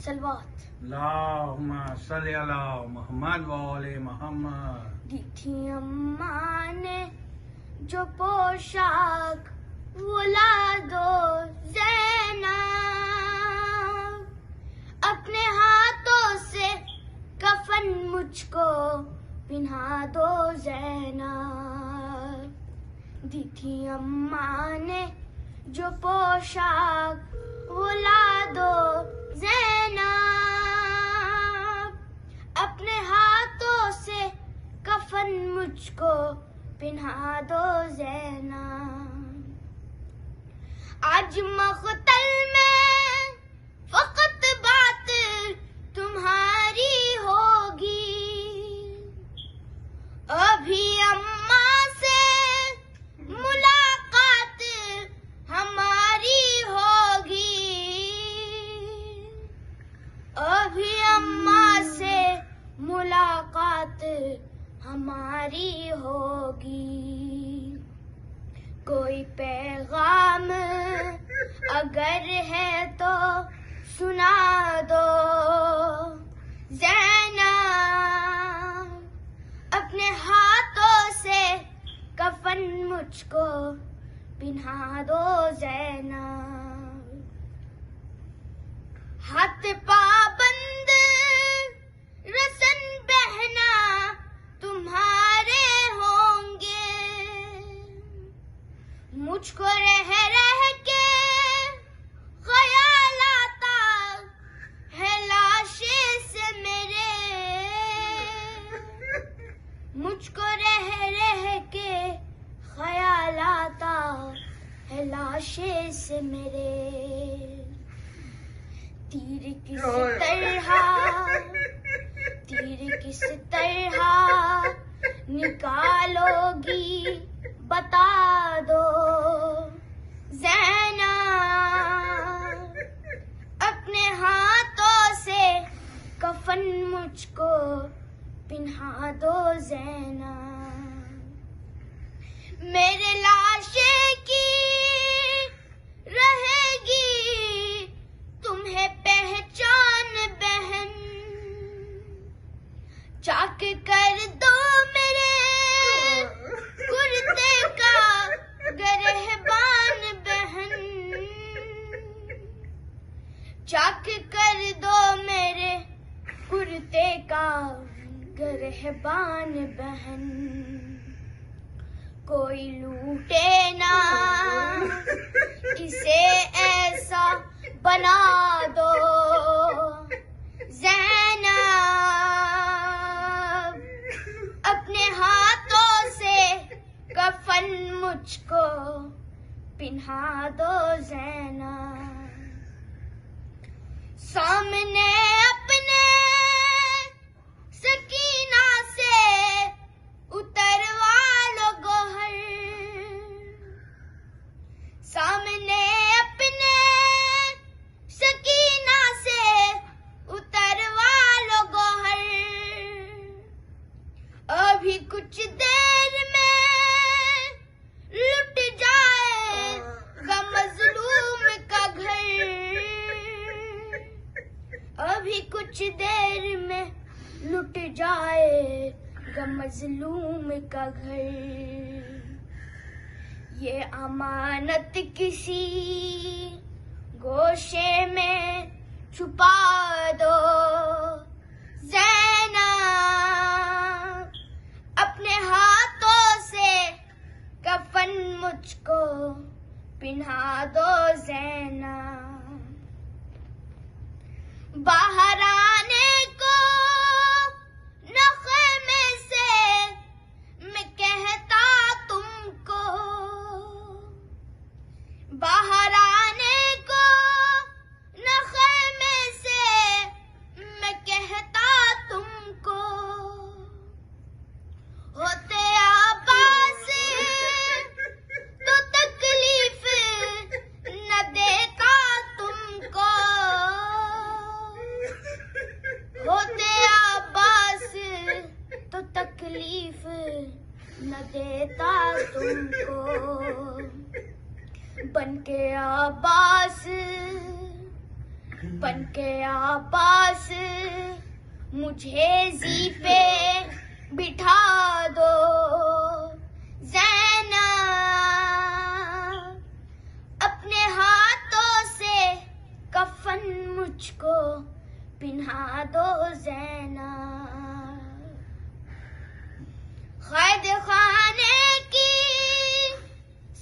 सलवात। अल्लाहुम्मा सल्ली अला मोहम्मद व आले मोहम्मद। दी थी अम्मा ने जो पोशाक वो ला दो ज़ैनब, अपने हाथों से कफन मुझको पिन्हा दो ज़ैनब। दी थी अम्मा ने जो पोशाक वो ला दो ज़ैनब, अपने हाथों से कफन मुझको पिन्हा दो ज़ैनब। आज मख्तल में फकत बात तुम्हारी होगी, अभी अम्मा से मुलाकात हमारी होगी, अभी अम्मा से मुलाकात हमारी होगी। कोई पैगाम अगर है तो सुना दो ज़ैनब, अपने हाथों से कफन मुझको पिन्हा दो ज़ैनब। हाथ पाबंद रसन बहना तुम्हारे होंगे, मुझको रह रह के ख्याल आता है लाशे से मेरे, मुझको रह रह के ख्याल आता है लाशे से मेरे। तीर किस तरह निकालोगी बता दो ज़ैनब, अपने हाथों से कफन मुझको पिन्हा दो ज़ैनब। मेरे लाशे की रहेगी तुम्हें पहचान बहन, चाक कर दो मेरे कुर्ते का गरहबान बहन, चाक कर दो मेरे कुर्ते का गरहबान बहन। कोई लूटे ना इसे ऐसा बना दो ज़ैनब, अपने हाथों से कफन मुझको पिन्हा दो ज़ैनब। सामने अपने सकीना से उतरवा लो गोहर, सामने अपने सकीना से उतरवा लो गोहर, अभी कुछ देर में लुट जाएगा मजलूम का घर, अभी कुछ देर में लुट जाएगा मजलूम का घर। ये अमानत किसी गोशे में छुपा दो ज़ैनब, अपने हाथों से कफन मुझको पिन्हा दो ज़ैनब। बाहर आने को नख़मे से मैं कहता तुमको, बाहर आने को नख़मे से मैं कहता तुमको, होते आबास तो तकलीफ न देता तुमको, होते आबास तो तकलीफ न देता तुमको। बनके आबास बन کے پاس مجھے زی پہ بٹھا دو زینب، اپنے ہاتھوں سے کفن مجھ کو پہنا دو زینب، قید خانے کی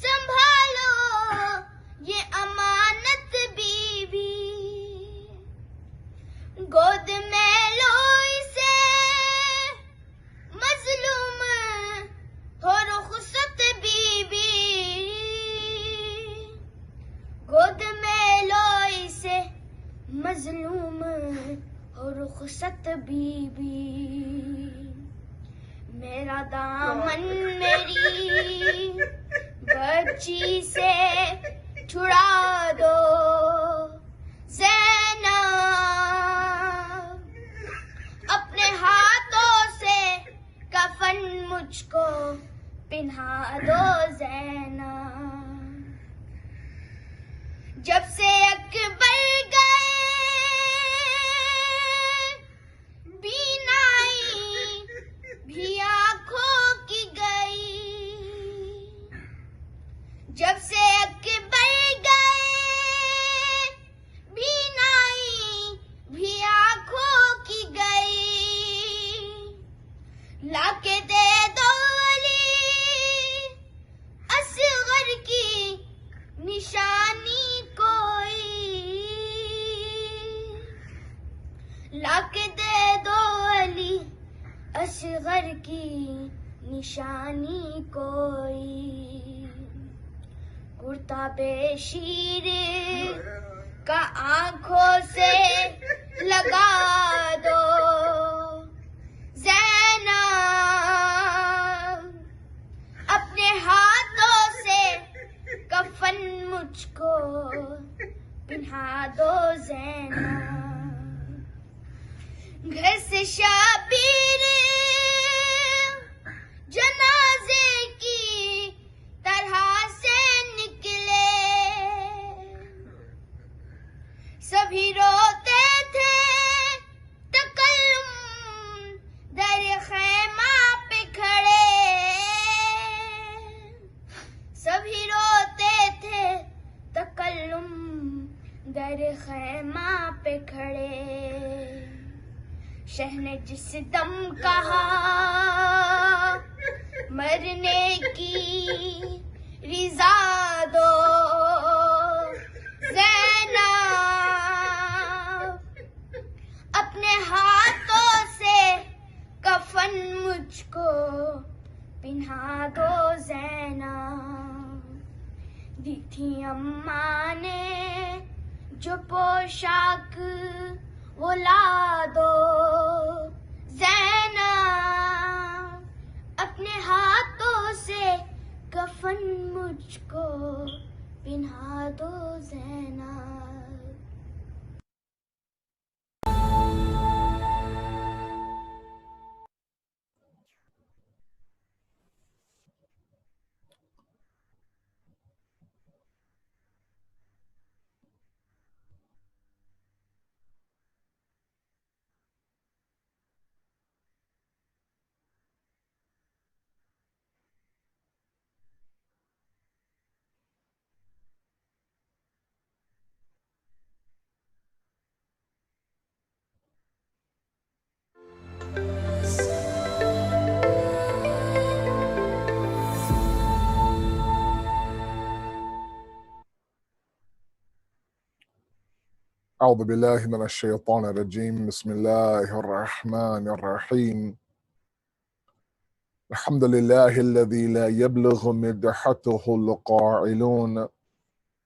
سنبھالو یہ امانت بی بی، گود میں لو اسے مظلوم ہو رخصت بی بی، گود میں لو اسے مظلوم ہو رخصت بی بی، میرا دامن میری بچی سے چھڑا دو زینب، اپنے ہاتھوں سے کفن مجھ کو پہنا دو زینب، جب سے اکبر گئے بینائی بھی آنکھوں کی گئی، جب سے اکبر گئے بینائی بھی آنکھوں کی گئی، لا کے دے دو علی اصغر کی نشانی کوئی، لا کے دے دو علی اصغر کی نشانی کوئی، کرتا بے شیر کا آنکھوں سے لگا دو زینب، اپنے ہاتھوں سے کفن مجھ کو پہنا دو زینب، گھر سے شبیر جنازے کی طرح سے نکلے، سبھی روتے تھے تکلم در خیمہ پہ کھڑے، سبھی روتے تھے تکلم در خیمہ پہ کھڑے، شہ نے جس دم کہا مرنے کی رضا دو زینب، اپنے ہاتھوں سے کفن مجھ کو پہنا دو زینب، دی تھی اماں نے جو پوشاک وہ لا دو زینب، اپنے ہاتھوں سے کفن مجھ کو پہنا دو زینب۔ أعوذ بالله من الشيطان الرجيم بسم الله الرحمن الرحيم الحمد لله الذي لا يبلغ مدحته القائلون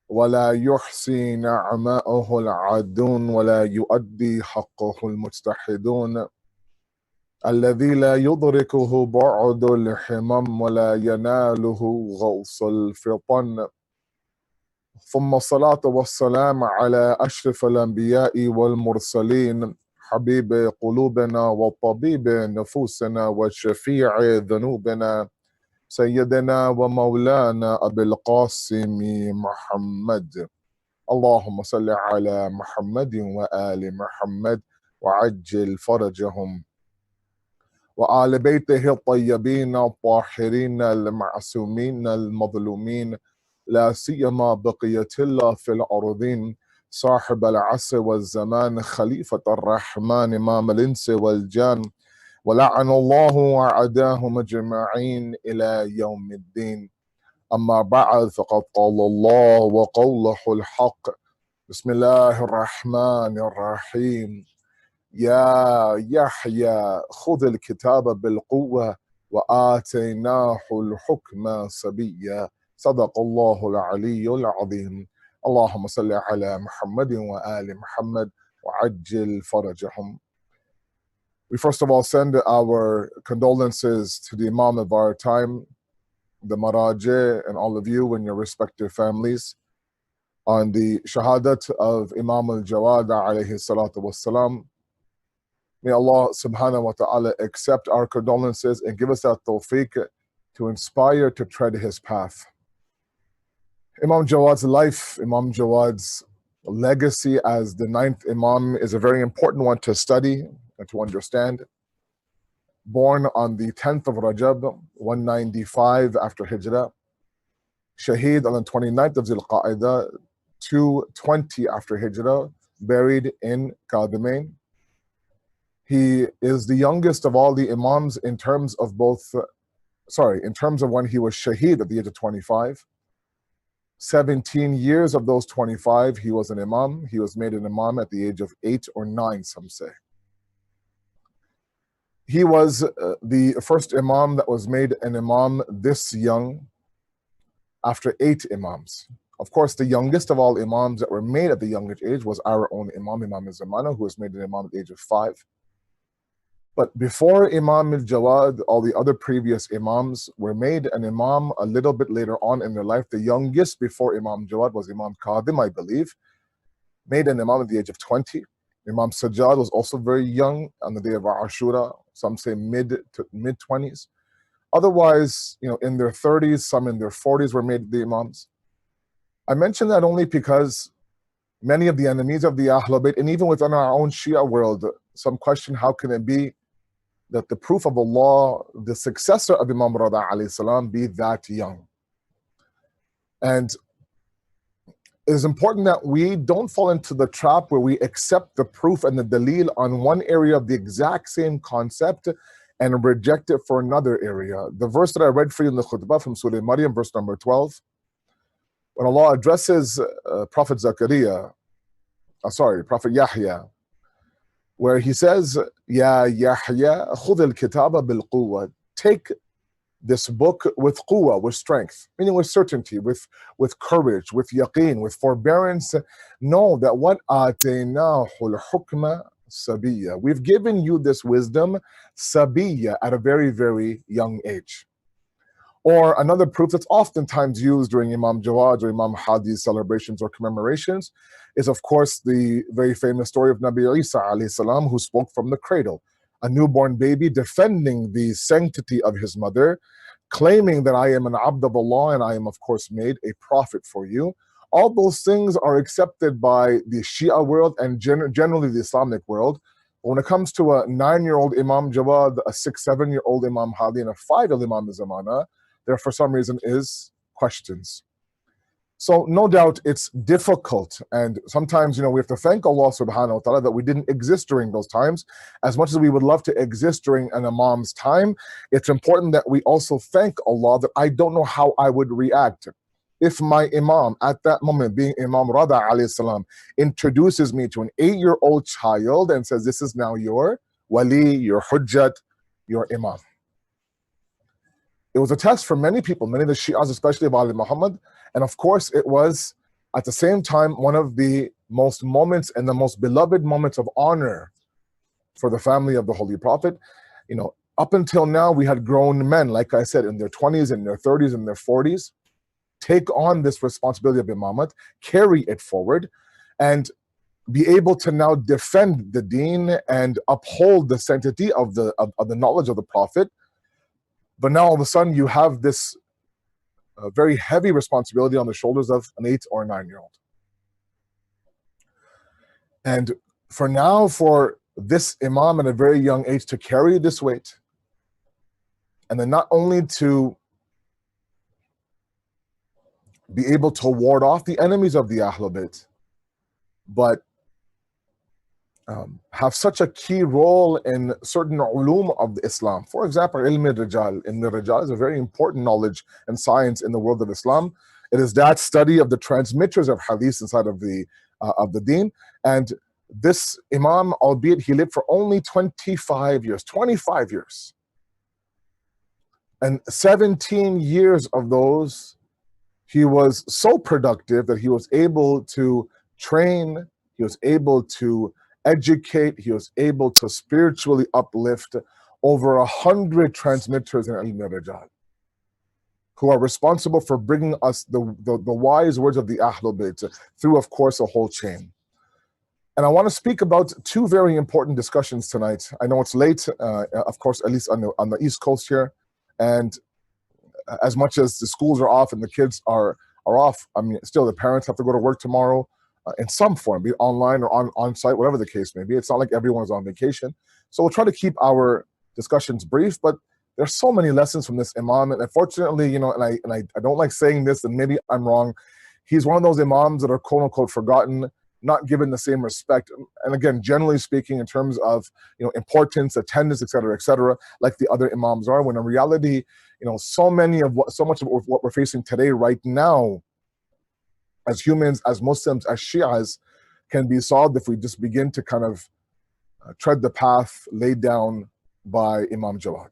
ولا يحصي نعماءه العادون ولا يؤدي حقه المجتحدون، الذي لا يدركه بعد الحمم ولا يناله غوص الفطن، ثم الصلاة والسلام على أشرف الأنبياء والمرسلين، حبيب قلوبنا وطبيب نفوسنا وشفيع ذنوبنا، سيدنا ومولانا أبي القاسم محمد اللهم صل على محمد وآل محمد وعجل فرجهم وآل بيته الطيبين الطاهرين المعصومين المظلومين لا سيما بقية الله في الأرضين صاحب العصر والزمان خليفة الرحمن إمام الإنس والجان ولعن الله وعداهم أجمعين إلى يوم الدين. أما بعد فقد قال الله وقوله الحق. بسم الله الرحمن الرحيم. يا يحيى خذ الكتاب بالقوة وآتيناه الحكم صبيا. صدق الله العلي العظيم. اللهم صل على محمد وآل محمد وعجل فرجهم. We first of all send our condolences to the Imam of our time, the Maraje, and all of you and your respective families on the Shahadat of Imam al-Jawad alayhi salatu wassalam. May Allah subhanahu wa ta'ala accept our condolences and give us that tawfiq to inspire to tread his path. Imam Jawad's life, Imam Jawad's legacy as the 9th Imam is a very important one to study and to understand. Born on the 10th of Rajab, 195 after Hijrah. Shaheed on the 29th of Zil-Qa'idah, 220 after Hijrah, buried in Qadimain. He is the youngest of all the Imams in terms of in terms of when he was Shaheed at the age of 25. 17 years of those 25, he was an Imam. He was made an Imam at the age of 8 or 9, some say. He was the first Imam that was made an Imam this young after 8 Imams. Of course, the youngest of all Imams that were made at the youngest age was our own Imam, Imam al-Zamana, who was made an Imam at the age of 5. But before Imam al-Jawad, all the other previous Imams were made an Imam a little bit later on in their life. The youngest before Imam Jawad was Imam Qadim, I believe, made an Imam at the age of 20. Imam Sajjad was also very young on the day of Ashura, some say mid-20s. Otherwise, in their 30s, some in their 40s were made the Imams. I mention that only because many of the enemies of the Ahlul Bayt, and even within our own Shia world, some question how can it be that the proof of Allah, the successor of Imam Rada alayhi salam, be that young. And it is important that we don't fall into the trap where we accept the proof and the dalil on one area of the exact same concept and reject it for another area. The verse that I read for you in the khutbah from Surah Maryam, verse number 12, when Allah addresses Prophet Prophet Yahya, where he says, Ya Yahya, khudh al-kitaba bil-quwwa. Take this book with quwwa, with strength, meaning with certainty, with courage, with yaqeen, with forbearance. Know that what ataynahu al-hukma sabiyya. We've given you this wisdom sabiyya at a very, very young age. Or another proof that's oftentimes used during Imam Jawad or Imam Hadi's celebrations or commemorations is, of course, the very famous story of Nabi Isa alayhi salam, who spoke from the cradle, a newborn baby defending the sanctity of his mother, claiming that I am an abd of Allah and I am, of course, made a prophet for you. All those things are accepted by the Shia world and generally the Islamic world. But when it comes to a 9-year-old Imam Jawad, a 6, 7-year-old Imam Hadi, and a 5-year-old Imam Zamana, there for some reason is questions. So no doubt it's difficult, and sometimes we have to thank Allah subhanahu wa ta'ala that we didn't exist during those times. As much as we would love to exist during an Imam's time, it's important that we also thank Allah that I don't know how I would react if my Imam at that moment, being Imam Rada alayhi salam, introduces me to an 8-year-old child and says, this is now your wali, your hujjat, your Imam. It was a test for many people, many of the Shias, especially of Ali Muhammad. And of course, it was at the same time one of the most moments and the most beloved moments of honor for the family of the Holy Prophet. Up until now, we had grown men, like I said, in their 20s, in their 30s, in their 40s, take on this responsibility of Imamate, carry it forward, and be able to now defend the deen and uphold the sanctity of the knowledge of the Prophet. But now all of a sudden you have this very heavy responsibility on the shoulders of an 8 or 9-year-old. And for now, for this Imam at a very young age to carry this weight, and then not only to be able to ward off the enemies of the Ahlul Bayt, but have such a key role in certain ulum of Islam. For example, ilm al-rijal. Ilm al-rijal is a very important knowledge and science in the world of Islam. It is that study of the transmitters of hadith inside of the deen. And this Imam, albeit he lived for only 25 years, 25 years. And 17 years of those, he was so productive that he was able to train, he was able to educate, he was able to spiritually uplift over 100 transmitters in Ilm al-Rijal, who are responsible for bringing us the wise words of the Ahlul Bayt through, of course, a whole chain. And I want to speak about two very important discussions tonight. I know it's late, of course, at least on the East Coast here, and as much as the schools are off and the kids are off, I mean, still the parents have to go to work tomorrow in some form, be it online or on site, whatever the case may be. It's not like everyone's on vacation. So we'll try to keep our discussions brief, but there's so many lessons from this Imam. And unfortunately, you know, and I don't like saying this, and maybe I'm wrong, he's one of those Imams that are quote unquote forgotten, not given the same respect. And again, generally speaking, in terms of, you know, importance, attendance, et cetera, like the other Imams are, when in reality, you know, so much of what we're facing today right now as humans, as Muslims, as Shias, can be solved if we just begin to kind of tread the path laid down by Imam Jawad.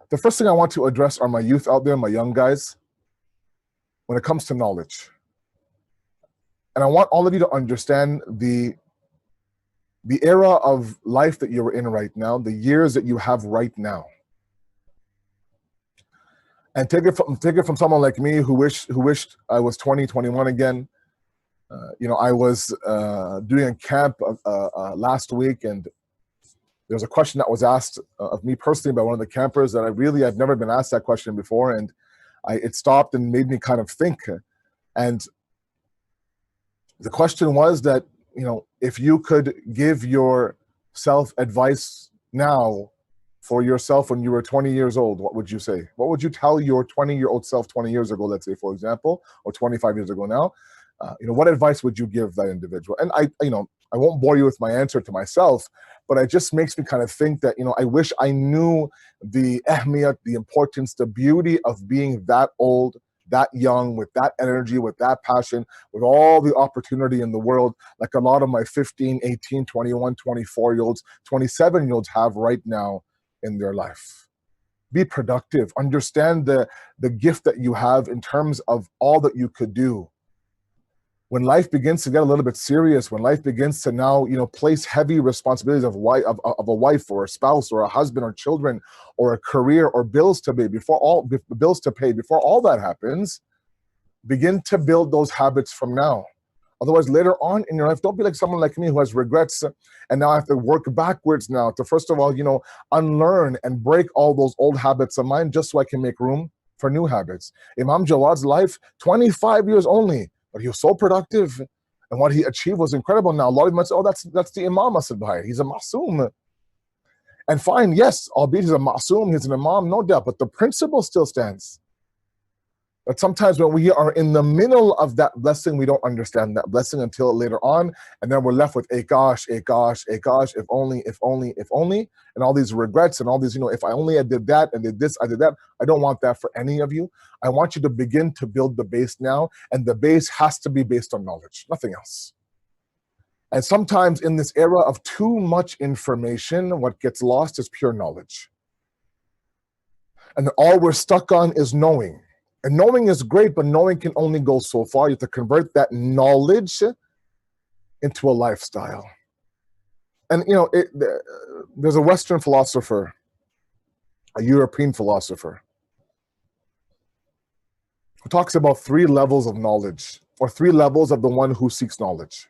The first thing I want to address are my youth out there, my young guys, when it comes to knowledge. And I want all of you to understand the era of life that you're in right now, the years that you have right now. And take it from someone like me who wished I was 20, 21 again. You know, I was doing a camp last week, and there was a question that was asked of me personally by one of the campers that I've never been asked that question before, and it stopped and made me kind of think. And the question was that, you know, if you could give yourself advice now for yourself when you were 20 years old, what would you say? What would you tell your 20-year-old self 20 years ago, let's say, for example, or 25 years ago now? You know, what advice would you give that individual? And I won't bore you with my answer to myself, but it just makes me kind of think that, you know, I wish I knew the ahmiyat, the importance, the beauty of being that old, that young, with that energy, with that passion, with all the opportunity in the world, like a lot of my 15, 18, 21, 24-year-olds, 27-year-olds have right now in their life. Be productive. Understand the gift that you have in terms of all that you could do. When life begins to get a little bit serious, when life begins to now, you know, place heavy responsibilities of a wife or a spouse or a husband or children or a career or bills to pay, before all that happens, begin to build those habits from now. Otherwise, later on in your life, don't be like someone like me who has regrets and now I have to work backwards now to, first of all, you know, unlearn and break all those old habits of mine just so I can make room for new habits. Imam Jawad's life, 25 years only, but he was so productive and what he achieved was incredible. Now, a lot of you might say, oh, that's the Imam, Asad Bhai. He's a Ma'soom. And fine, yes, albeit he's a Ma'soom, he's an Imam, no doubt, but the principle still stands. But sometimes when we are in the middle of that blessing, we don't understand that blessing until later on. And then we're left with a gosh, if only, and all these regrets and all these, you know, if I only I did that and did this, I did that. I don't want that for any of you. I want you to begin to build the base now. And the base has to be based on knowledge, nothing else. And sometimes in this era of too much information, what gets lost is pure knowledge. And all we're stuck on is knowing. And knowing is great, but knowing can only go so far. You have to convert that knowledge into a lifestyle. And, you know, there's a Western philosopher, a European philosopher, who talks about 3 levels of knowledge, or 3 levels of the one who seeks knowledge.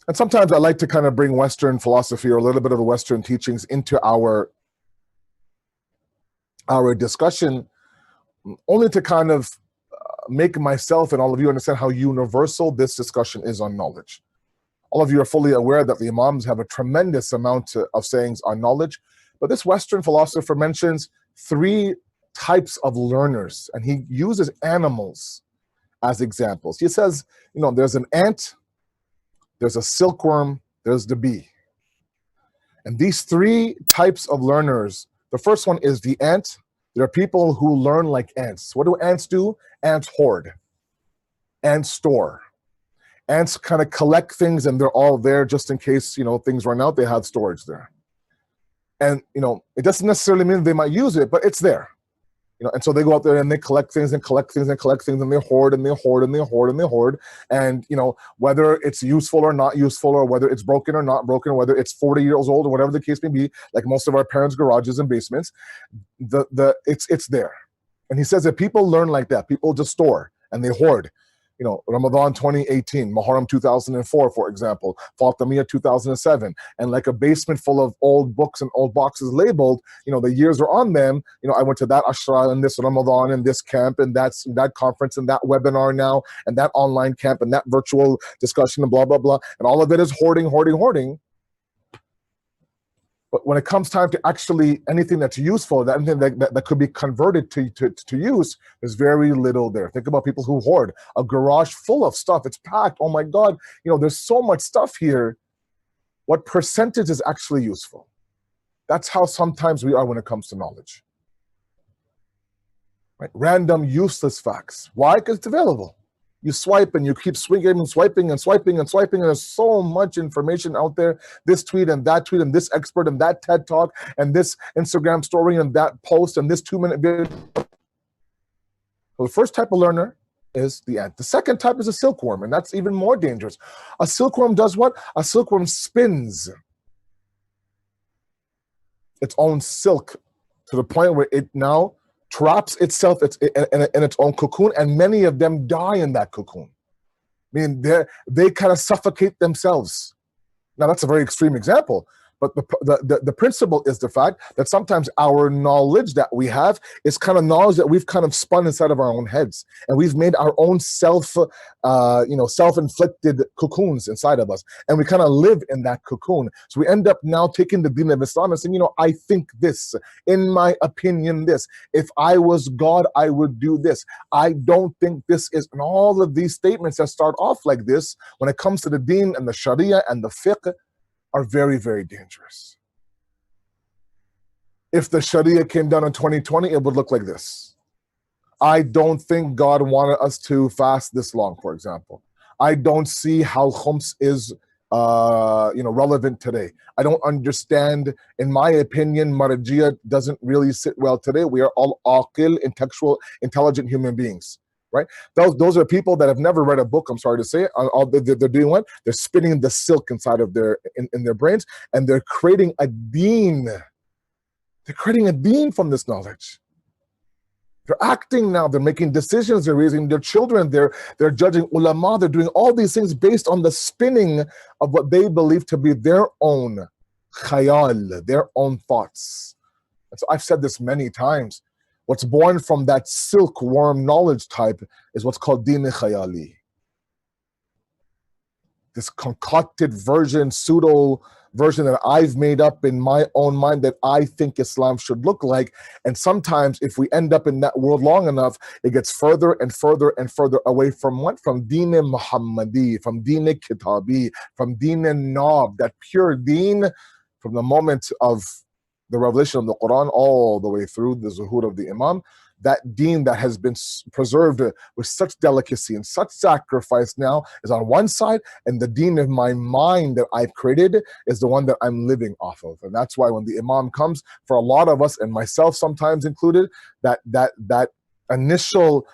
And sometimes I like to kind of bring Western philosophy or a little bit of the Western teachings into our discussion, only to kind of make myself and all of you understand how universal this discussion is on knowledge. All of you are fully aware that the Imams have a tremendous amount of sayings on knowledge, but this Western philosopher mentions 3 types of learners, and he uses animals as examples. He says, there's an ant, there's a silkworm, there's the bee. And these 3 types of learners, the first one is the ant. There are people who learn like ants. What do ants do? Ants hoard. Ants store. Ants kind of collect things, and they're all there just in case, things run out, they have storage there. And, it doesn't necessarily mean they might use it, but it's there. And so they go out there and they collect things and collect things and collect things, and they hoard and they hoard and they hoard and they hoard. And, whether it's useful or not useful, or whether it's broken or not broken, or whether it's 40 years old or whatever the case may be, like most of our parents' garages and basements, it's there. And he says that people learn like that. People just store and they hoard. Ramadan 2018, Muharram 2004, for example, Fatimiyya 2007, and like a basement full of old books and old boxes labeled, the years are on them. I went to that Ashra and this Ramadan and this camp and that conference and that webinar now and that online camp and that virtual discussion and blah, blah, blah. And all of it is hoarding, hoarding, hoarding. But when it comes time to actually anything that's useful, anything that could be converted to use, there's very little there. Think about people who hoard a garage full of stuff. It's packed. Oh my God, there's so much stuff here. What percentage is actually useful? That's how sometimes we are when it comes to knowledge. Right? Random, useless facts. Why? Because it's available. You swipe and you keep swinging and swiping and swiping and swiping, and there's so much information out there. This tweet and this expert and that TED Talk and this Instagram story and that post and this 2-minute video. So the first type of learner is the ant. The second type is a silkworm, and that's even more dangerous. A silkworm does what? A silkworm spins its own silk to the point where it now traps itself in its own cocoon, and many of them die in that cocoon. I mean, they kind of suffocate themselves. Now, that's a very extreme example, but the principle is the fact that sometimes our knowledge that we have is kind of knowledge that we've kind of spun inside of our own heads, and we've made our own self-inflicted cocoons inside of us, and we kind of live in that cocoon. So we end up now taking the deen of Islam and saying, I think this, in my opinion, this. If I was God, I would do this. I don't think this is, and all of these statements that start off like this, when it comes to the deen and the Sharia and the fiqh, are very, very dangerous. If the Sharia came down in 2020, it would look like this. I don't think God wanted us to fast this long, for example. I don't see how khums is relevant today. I don't understand, in my opinion, marajiyah doesn't really sit well today. We are all aqil, intelligent human beings. Right? Those are people that have never read a book, I'm sorry to say. They're doing what? They're spinning the silk inside of in their brains, and they're creating a deen. They're creating a deen from this knowledge. They're acting now, they're making decisions, they're raising their children, they're judging ulama, they're doing all these things based on the spinning of what they believe to be their own khayal, their own thoughts. And so I've said this many times. What's born from that silkworm knowledge type is what's called deen khayali. This concocted version, pseudo version that I've made up in my own mind that I think Islam should look like. And sometimes if we end up in that world long enough, it gets further and further and further away from what? From deen Muhammadi, from deen kitabi, from deen nab, that pure deen from the moment of the revelation of the Quran all the way through the zuhur of the Imam, that deen that has been preserved with such delicacy and such sacrifice now is on one side, and the deen of my mind that I've created is the one that I'm living off of. And that's why when the Imam comes, for a lot of us, and myself sometimes included, that initial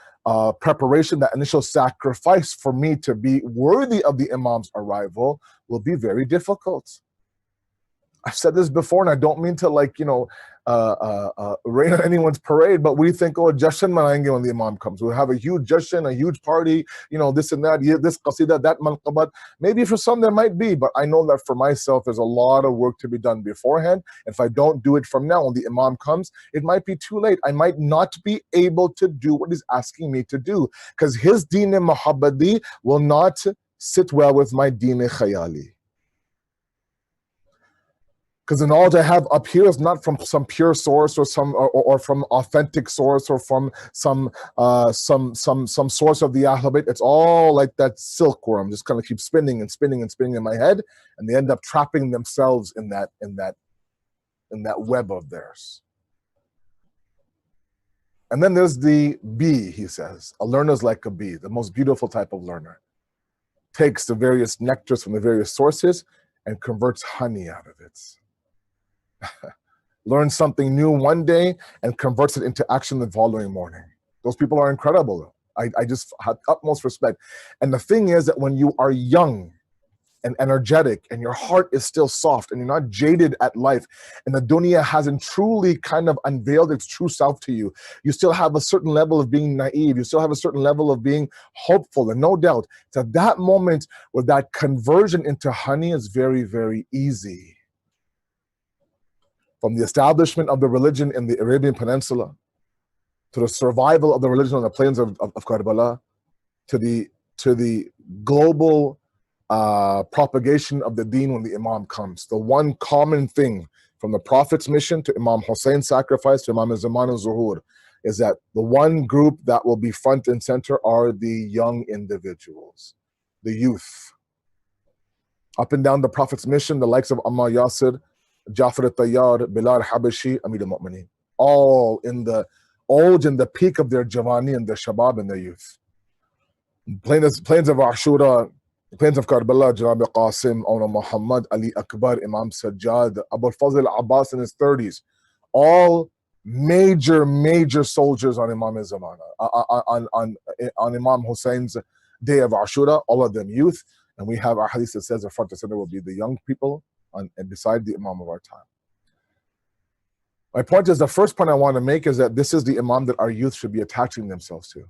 preparation, that initial sacrifice for me to be worthy of the Imam's arrival will be very difficult. I've said this before, and I don't mean to rain on anyone's parade, but we think, oh, Jashan manayenge when the Imam comes. We'll have a huge Jashan, a huge party, you know, this and that, this qasida, that manqabat. Maybe for some there might be, but I know that for myself, there's a lot of work to be done beforehand. If I don't do it from now, when the Imam comes, it might be too late. I might not be able to do what he's asking me to do, because his deen muhabbadi will not sit well with my deen khayali. Because the knowledge I have up here is not from some pure source or from authentic source or from some source of the Ahlul Bayt. It's all like that silkworm, just kind of keep spinning and spinning and spinning in my head, and they end up trapping themselves in that web of theirs. And then there's the bee, he says. A learner's like a bee, the most beautiful type of learner. Takes the various nectars from the various sources and converts honey out of it. Learns something new one day and converts it into action the following morning. Those people are incredible. I just have utmost respect. And the thing is that when you are young and energetic and your heart is still soft and you're not jaded at life and the dunya hasn't truly kind of unveiled its true self to you, you still have a certain level of being naive, you still have a certain level of being hopeful, and no doubt it's at that moment where that conversion into honey is very, very easy. From the establishment of the religion in the Arabian Peninsula, to the survival of the religion on the plains of Karbala, to the global propagation of the deen when the Imam comes. The one common thing from the Prophet's mission to Imam Hussein's sacrifice to Imam Zaman al-Zuhur is that the one group that will be front and center are the young individuals, the youth. Up and down the Prophet's mission, the likes of Ammar Yasir, Jafri Tayyar, Bilal Habashi, Amir al-Mu'mineen, all in the old and the peak of their Javani and their Shabab and their youth. Plains of Ashura, plains of Karbala, Janab Qasim, Maulana Mohammad, Ali Akbar, Imam Sajjad, Abu al-Fazl Abbas in his 30s, all major soldiers on Imam Zamana, on Imam Hussein's day of Ashura, all of them youth. And we have our hadith that says the front and center will be the young people and beside the Imam of our time. My point is, the first point I want to make is that this is the Imam that our youth should be attaching themselves to.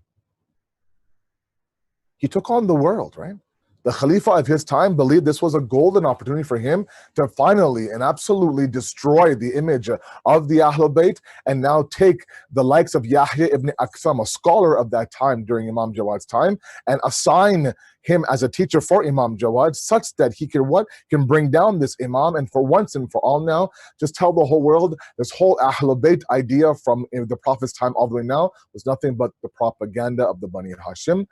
He took on the world, right? The Khalifa of his time believed this was a golden opportunity for him to finally and absolutely destroy the image of the Ahlul Bayt and now take the likes of Yahya ibn Aktham, a scholar of that time during Imam Jawad's time, and assign him as a teacher for Imam Jawad such that he can bring down this Imam and for once and for all now just tell the whole world this whole Ahlul Bayt idea from the Prophet's time all the way now was nothing but the propaganda of the Bani Hashim.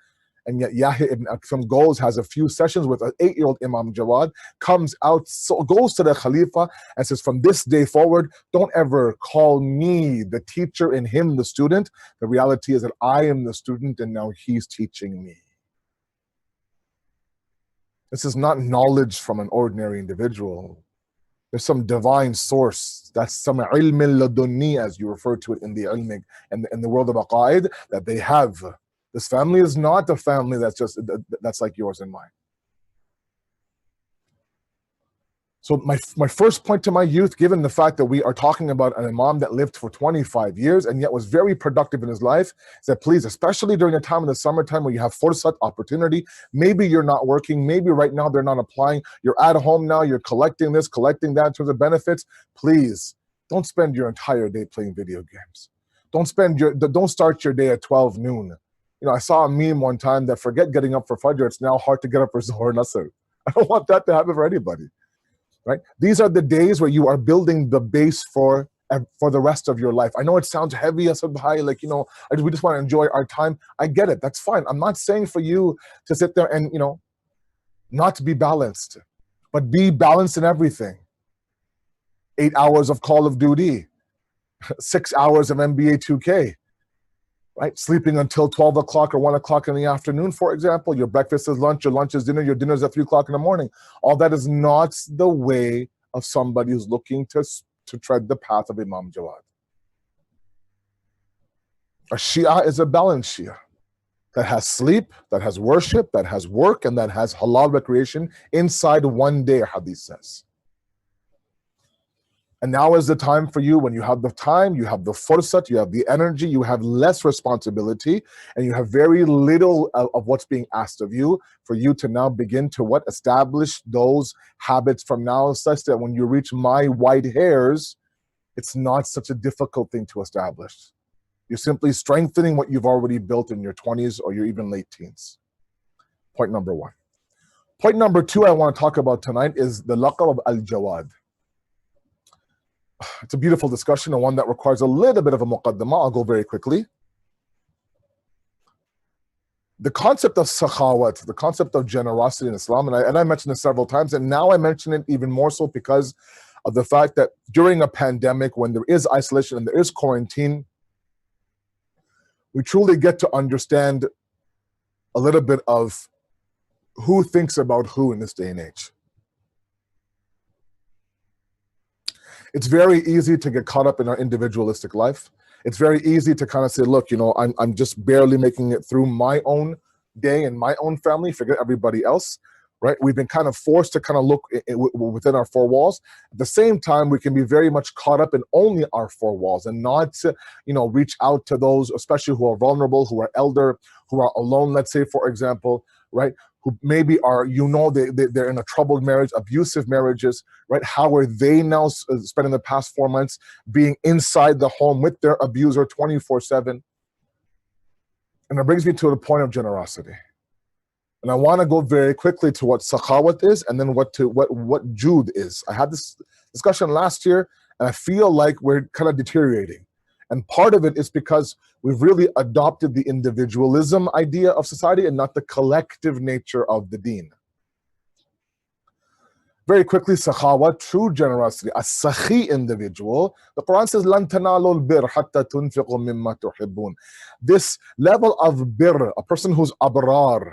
And yet Yahya ibn Aktham goes, has a few sessions with an 8-year-old Imam Jawad, comes out, goes to the Khalifa and says, from this day forward, don't ever call me the teacher and him the student. The reality is that I am the student and now he's teaching me. This is not knowledge from an ordinary individual. There's some divine source. That's some ilm ladunni, as you refer to it in the ilm and in the world of aqaid, that they have. This family is not a family that's like yours and mine. So my first point to my youth, given the fact that we are talking about an Imam that lived for 25 years and yet was very productive in his life, is that please, especially during a time in the summertime where you have fursat, opportunity, maybe you're not working, maybe right now they're not applying, you're at home now, you're collecting this, collecting that in terms of benefits, please don't spend your entire day playing video games. Don't start your day at 12 noon. You know, I saw a meme one time that forget getting up for Fajr, it's now hard to get up for Zuhr and Asr. I don't want that to happen for anybody. Right? These are the days where you are building the base for the rest of your life. I know it sounds heavy, Asad Bhai, like, you know, we just want to enjoy our time. I get it. That's fine. I'm not saying for you to sit there and, you know, not to be balanced, but be balanced in everything. 8 hours of Call of Duty, 6 hours of NBA 2K, right? Sleeping until 12 o'clock or 1 o'clock in the afternoon, for example. Your breakfast is lunch, your lunch is dinner, your dinner is at 3 o'clock in the morning. All that is not the way of somebody who's looking to tread the path of Imam Jawad. A Shia is a balanced Shia that has sleep, that has worship, that has work, and that has halal recreation inside one day, hadith says. And now is the time for you, when you have the time, you have the fursat, you have the energy, you have less responsibility, and you have very little of what's being asked of you, for you to now begin to what? Establish those habits from now, such that when you reach my white hairs, it's not such a difficult thing to establish. You're simply strengthening what you've already built in your 20s or your even late teens. Point number one. Point number two I want to talk about tonight is the laqab of al-Jawad. It's a beautiful discussion, and one that requires a little bit of a muqaddamah. I'll go very quickly. The concept of sakhawat, the concept of generosity in Islam, and I mentioned it several times, and now I mention it even more so because of the fact that during a pandemic, when there is isolation and there is quarantine, we truly get to understand a little bit of who thinks about who in this day and age. It's very easy to get caught up in our individualistic life. It's very easy to kind of say, look, you know, I'm just barely making it through my own day and my own family, forget everybody else, right? We've been kind of forced to kind of look within our four walls. At the same time, we can be very much caught up in only our four walls and not to, you know, reach out to those, especially who are vulnerable, who are elder, who are alone, let's say, for example, right? Who maybe are, you know, they're in a troubled marriage, abusive marriages, right? How are they now spending the past 4 months being inside the home with their abuser 24/7? And it brings me to the point of generosity. And I want to go very quickly to what sakhawat is, and then what Jude is. I had this discussion last year, and I feel like we're kind of deteriorating. And part of it is because we've really adopted the individualism idea of society and not the collective nature of the deen. Very quickly, sakhawat, true generosity, a sakhi individual. The Quran says, "Lan tanalu al-birr hatta tunfiqu mimma tuhibbun." This level of birr, a person who's abrar,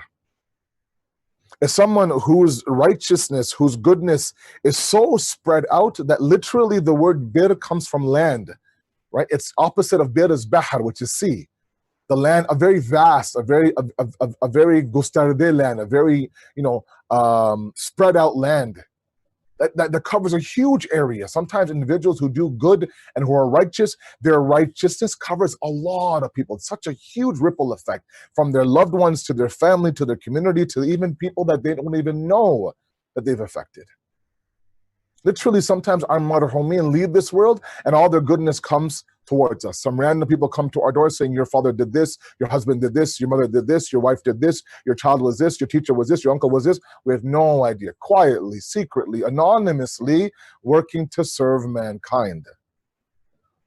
is someone whose righteousness, whose goodness is so spread out that literally the word birr comes from land. Right? It's opposite of bir is bahar, which is sea. The land, a very vast, a very gustarde land, a very, you know, spread out land that covers a huge area. Sometimes individuals who do good and who are righteous, their righteousness covers a lot of people. It's such a huge ripple effect from their loved ones to their family, to their community, to even people that they don't even know that they've affected. Literally, sometimes our marhumin leave this world and all their goodness comes towards us. Some random people come to our door saying, your father did this, your husband did this, your mother did this, your wife did this, your child was this, your teacher was this, your uncle was this. We have no idea. Quietly, secretly, anonymously working to serve mankind.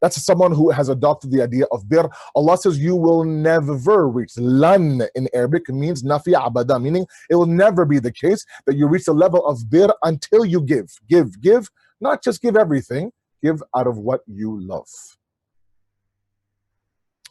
That's someone who has adopted the idea of bir. Allah says you will never reach. Lan in Arabic means nafi abada, meaning it will never be the case that you reach the level of bir until you give. Give. Not just give everything, give out of what you love.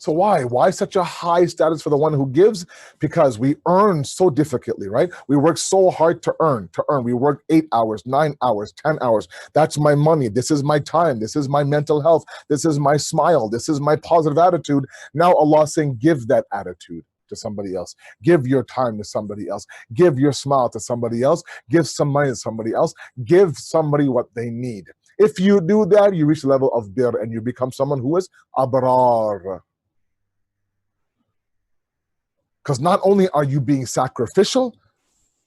So why? Why such a high status for the one who gives? Because we earn so difficultly, right? We work so hard to earn. We work 8 hours, 9 hours, 10 hours. That's my money. This is my time. This is my mental health. This is my smile. This is my positive attitude. Now Allah is saying, give that attitude to somebody else. Give your time to somebody else. Give your smile to somebody else. Give some money to somebody else. Give somebody what they need. If you do that, you reach the level of bir and you become someone who is abrar. Because not only are you being sacrificial,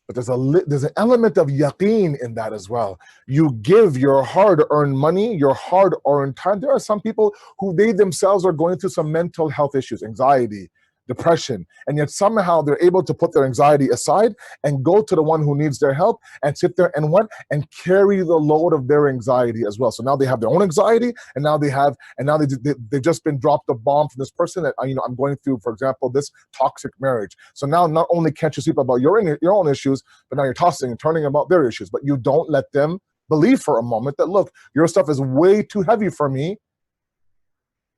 but there's an element of yaqeen in that as well. You give your hard-earned money, your hard-earned time. There are some people who they themselves are going through some mental health issues, anxiety, depression, and yet somehow they're able to put their anxiety aside and go to the one who needs their help and sit there and and carry the load of their anxiety as well. So now they have their own anxiety, and now they've just been dropped a bomb from this person that, you know, I'm going through, for example, this toxic marriage. So now not only can't you sleep about your own issues, but now you're tossing and turning about their issues. But you don't let them believe for a moment that, look, your stuff is way too heavy for me.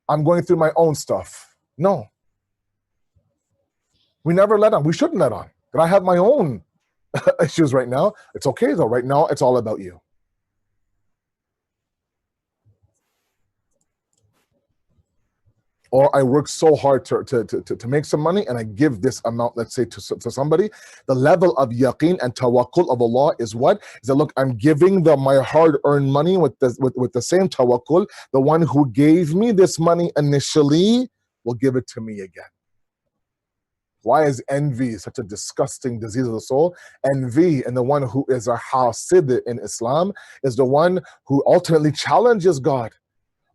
I'm going through my own stuff. No. We never let on. We shouldn't let on. But I have my own issues right now. It's okay though. Right now, it's all about you. or I work so hard to make some money and I give this amount, let's say, to somebody, the level of yaqeen and tawakkul of Allah is what? Is that, look, I'm giving my hard-earned money with the same tawakkul. The one who gave me this money initially will give it to me again. Why is envy such a disgusting disease of the soul? Envy, and the one who is a hasid in Islam is the one who ultimately challenges God.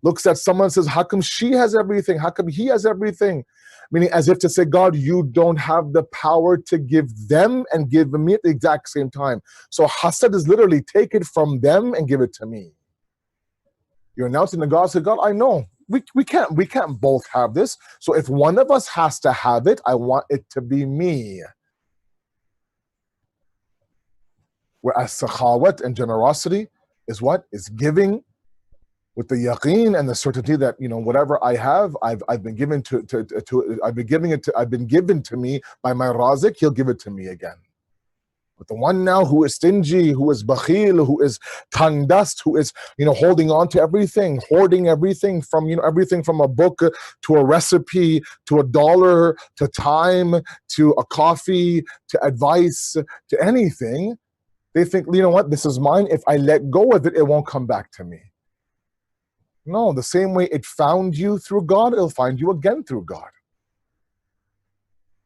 Looks at someone and says, how come she has everything? How come he has everything? Meaning as if to say, God, you don't have the power to give them and give me at the exact same time. So hasad is literally take it from them and give it to me. You're announcing to God, say, God, I know. We can't both have this. So if one of us has to have it, I want it to be me. Whereas sakhawat and generosity is what? Is giving with the yaqeen and the certainty that, you know, whatever I have, I've been given I've been given to me by my razik, he'll give it to me again. But the one now who is stingy, who is bakhil, who is tongue dust, who is, you know, holding on to everything, hoarding everything from, you know, everything from a book to a recipe, to $1, to time, to a coffee, to advice, to anything, they think, you know what, this is mine. If I let go of it, it won't come back to me. No, the same way it found you through God, it'll find you again through God.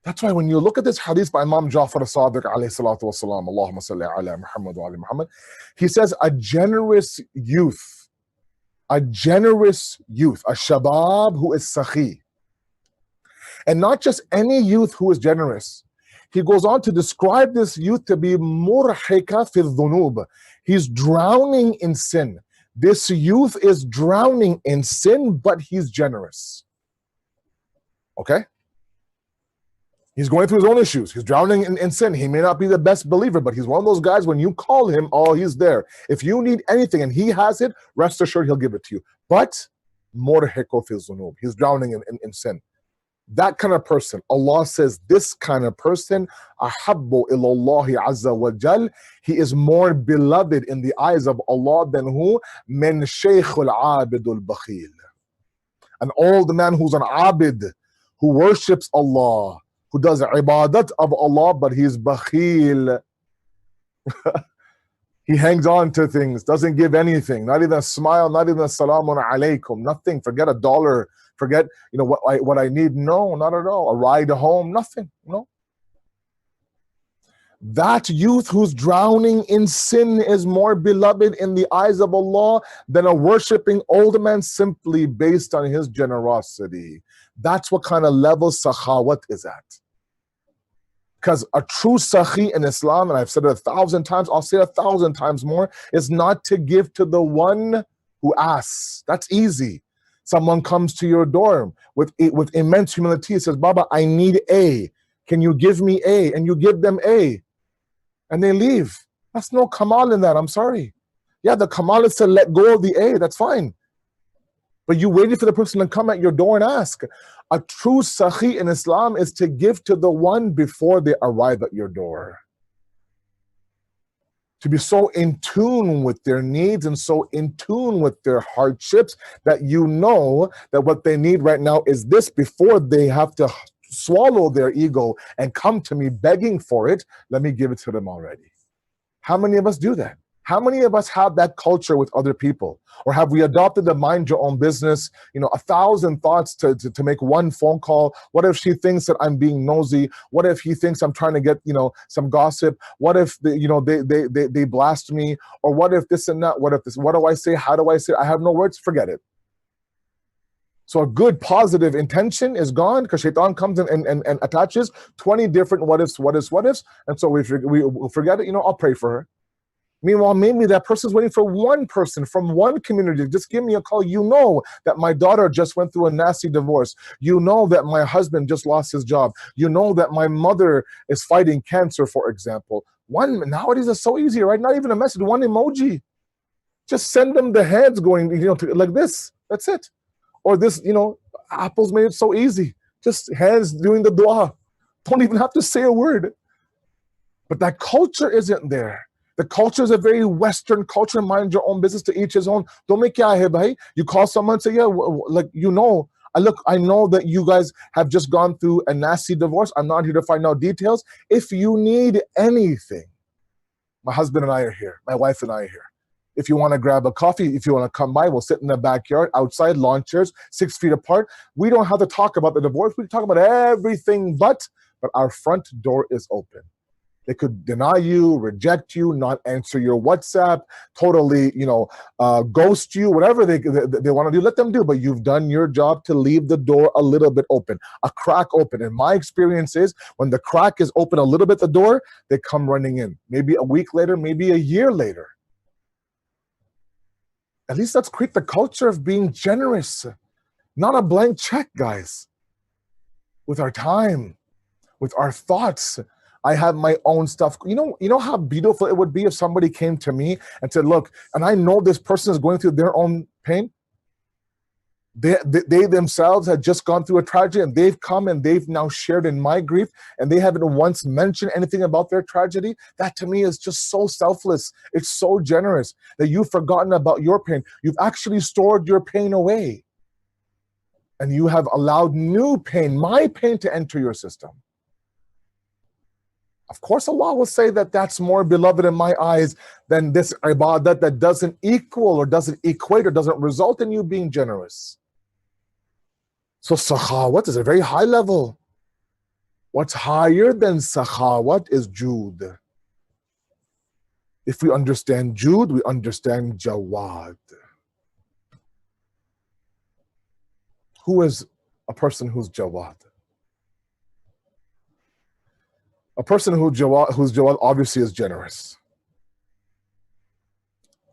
That's why when you look at this hadith by Imam Jafri Sadiq alayhi salatu wasalam, Allahumma salli ala Muhammad wa ala Muhammad, he says a generous youth, a shabab who is sakhi. And not just any youth who is generous. He goes on to describe this youth to be murhika fi dhunub. He's drowning in sin. This youth is drowning in sin, but he's generous. Okay? He's going through his own issues. He's drowning in sin. He may not be the best believer, but he's one of those guys when you call him, oh, he's there. If you need anything and he has it, rest assured he'll give it to you. But murhiqu fi dhunub. He's drowning in sin. That kind of person, Allah says, this kind of person, ahabbu ilallahi azza wa jal, he is more beloved in the eyes of Allah than who? Min shaykhul abidul bakhil. An old man who's an abid, who worships Allah, who does ibadat of Allah, but he's bakhil. He hangs on to things, doesn't give anything, not even a smile, not even a salamun alaykum, nothing. Forget $1, forget, you know, what I need. No, not at all. A ride home, nothing. No. That youth who's drowning in sin is more beloved in the eyes of Allah than a worshipping old man simply based on his generosity. That's what kind of level sakhawat is at. Because a true sakhi in Islam, and I've said it 1,000 times, I'll say 1,000 times more, is not to give to the one who asks. That's easy. Someone comes to your door with immense humility, says, Baba, I need A. Can you give me A? And you give them A. And they leave. That's no kamal in that, I'm sorry. Yeah, the kamal is to let go of the A, that's fine. But you waited for the person to come at your door and ask. A true sakhi in Islam is to give to the one before they arrive at your door. To be so in tune with their needs and so in tune with their hardships that you know that what they need right now is this before they have to swallow their ego and come to me begging for it. Let me give it to them already. How many of us do that? How many of us have that culture with other people? Or have we adopted the mind your own business, 1,000 thoughts to make one phone call? What if she thinks that I'm being nosy? What if he thinks I'm trying to get, some gossip? What if, they blast me? Or what if this and that? What if this? What do I say? How do I say it? I have no words. Forget it. So a good positive intention is gone because shaitan comes in and attaches 20 different what ifs. And so we forget it. I'll pray for her. Meanwhile, maybe that person's waiting for one person from one community. Just give me a call. You know that my daughter just went through a nasty divorce. You know that my husband just lost his job. You know that my mother is fighting cancer, for example. Nowadays it's so easy, right? Not even a message, one emoji. Just send them the heads going, like this. That's it. Or this, Apple's made it so easy. Just hands doing the dua. Don't even have to say a word. But that culture isn't there. The culture is a very Western culture. Mind your own business, to each his own. Don't make kya hai bhai. You call someone and say, yeah, Look, I know that you guys have just gone through a nasty divorce. I'm not here to find out details. If you need anything, my husband and I are here. My wife and I are here. If you want to grab a coffee, if you want to come by, we'll sit in the backyard, outside, lawn chairs, 6 feet apart. We don't have to talk about the divorce. We talk about everything but our front door is open. They could deny you, reject you, not answer your WhatsApp, totally, ghost you, whatever they want to do, let them do. But you've done your job to leave the door a little bit open, a crack open. And my experience is when the crack is open a little bit, the door, they come running in. Maybe a week later, maybe a year later. At least let's create the culture of being generous, not a blank check, guys. With our time, with our thoughts. I have my own stuff. You know how beautiful it would be if somebody came to me and said, look, and I know this person is going through their own pain. They themselves had just gone through a tragedy, and they've come and they've now shared in my grief, and they haven't once mentioned anything about their tragedy. That to me is just so selfless. It's so generous that you've forgotten about your pain. You've actually stored your pain away. And you have allowed new pain, my pain, to enter your system. Of course, Allah will say that that's more beloved in my eyes than this ibadat that doesn't equal or doesn't equate or doesn't result in you being generous. So sakhawat is a very high level. What's higher than sakhawat is Jude. If we understand Jude, we understand Jawad. Who is a person who's Jawad? A person who's Jawad obviously is generous.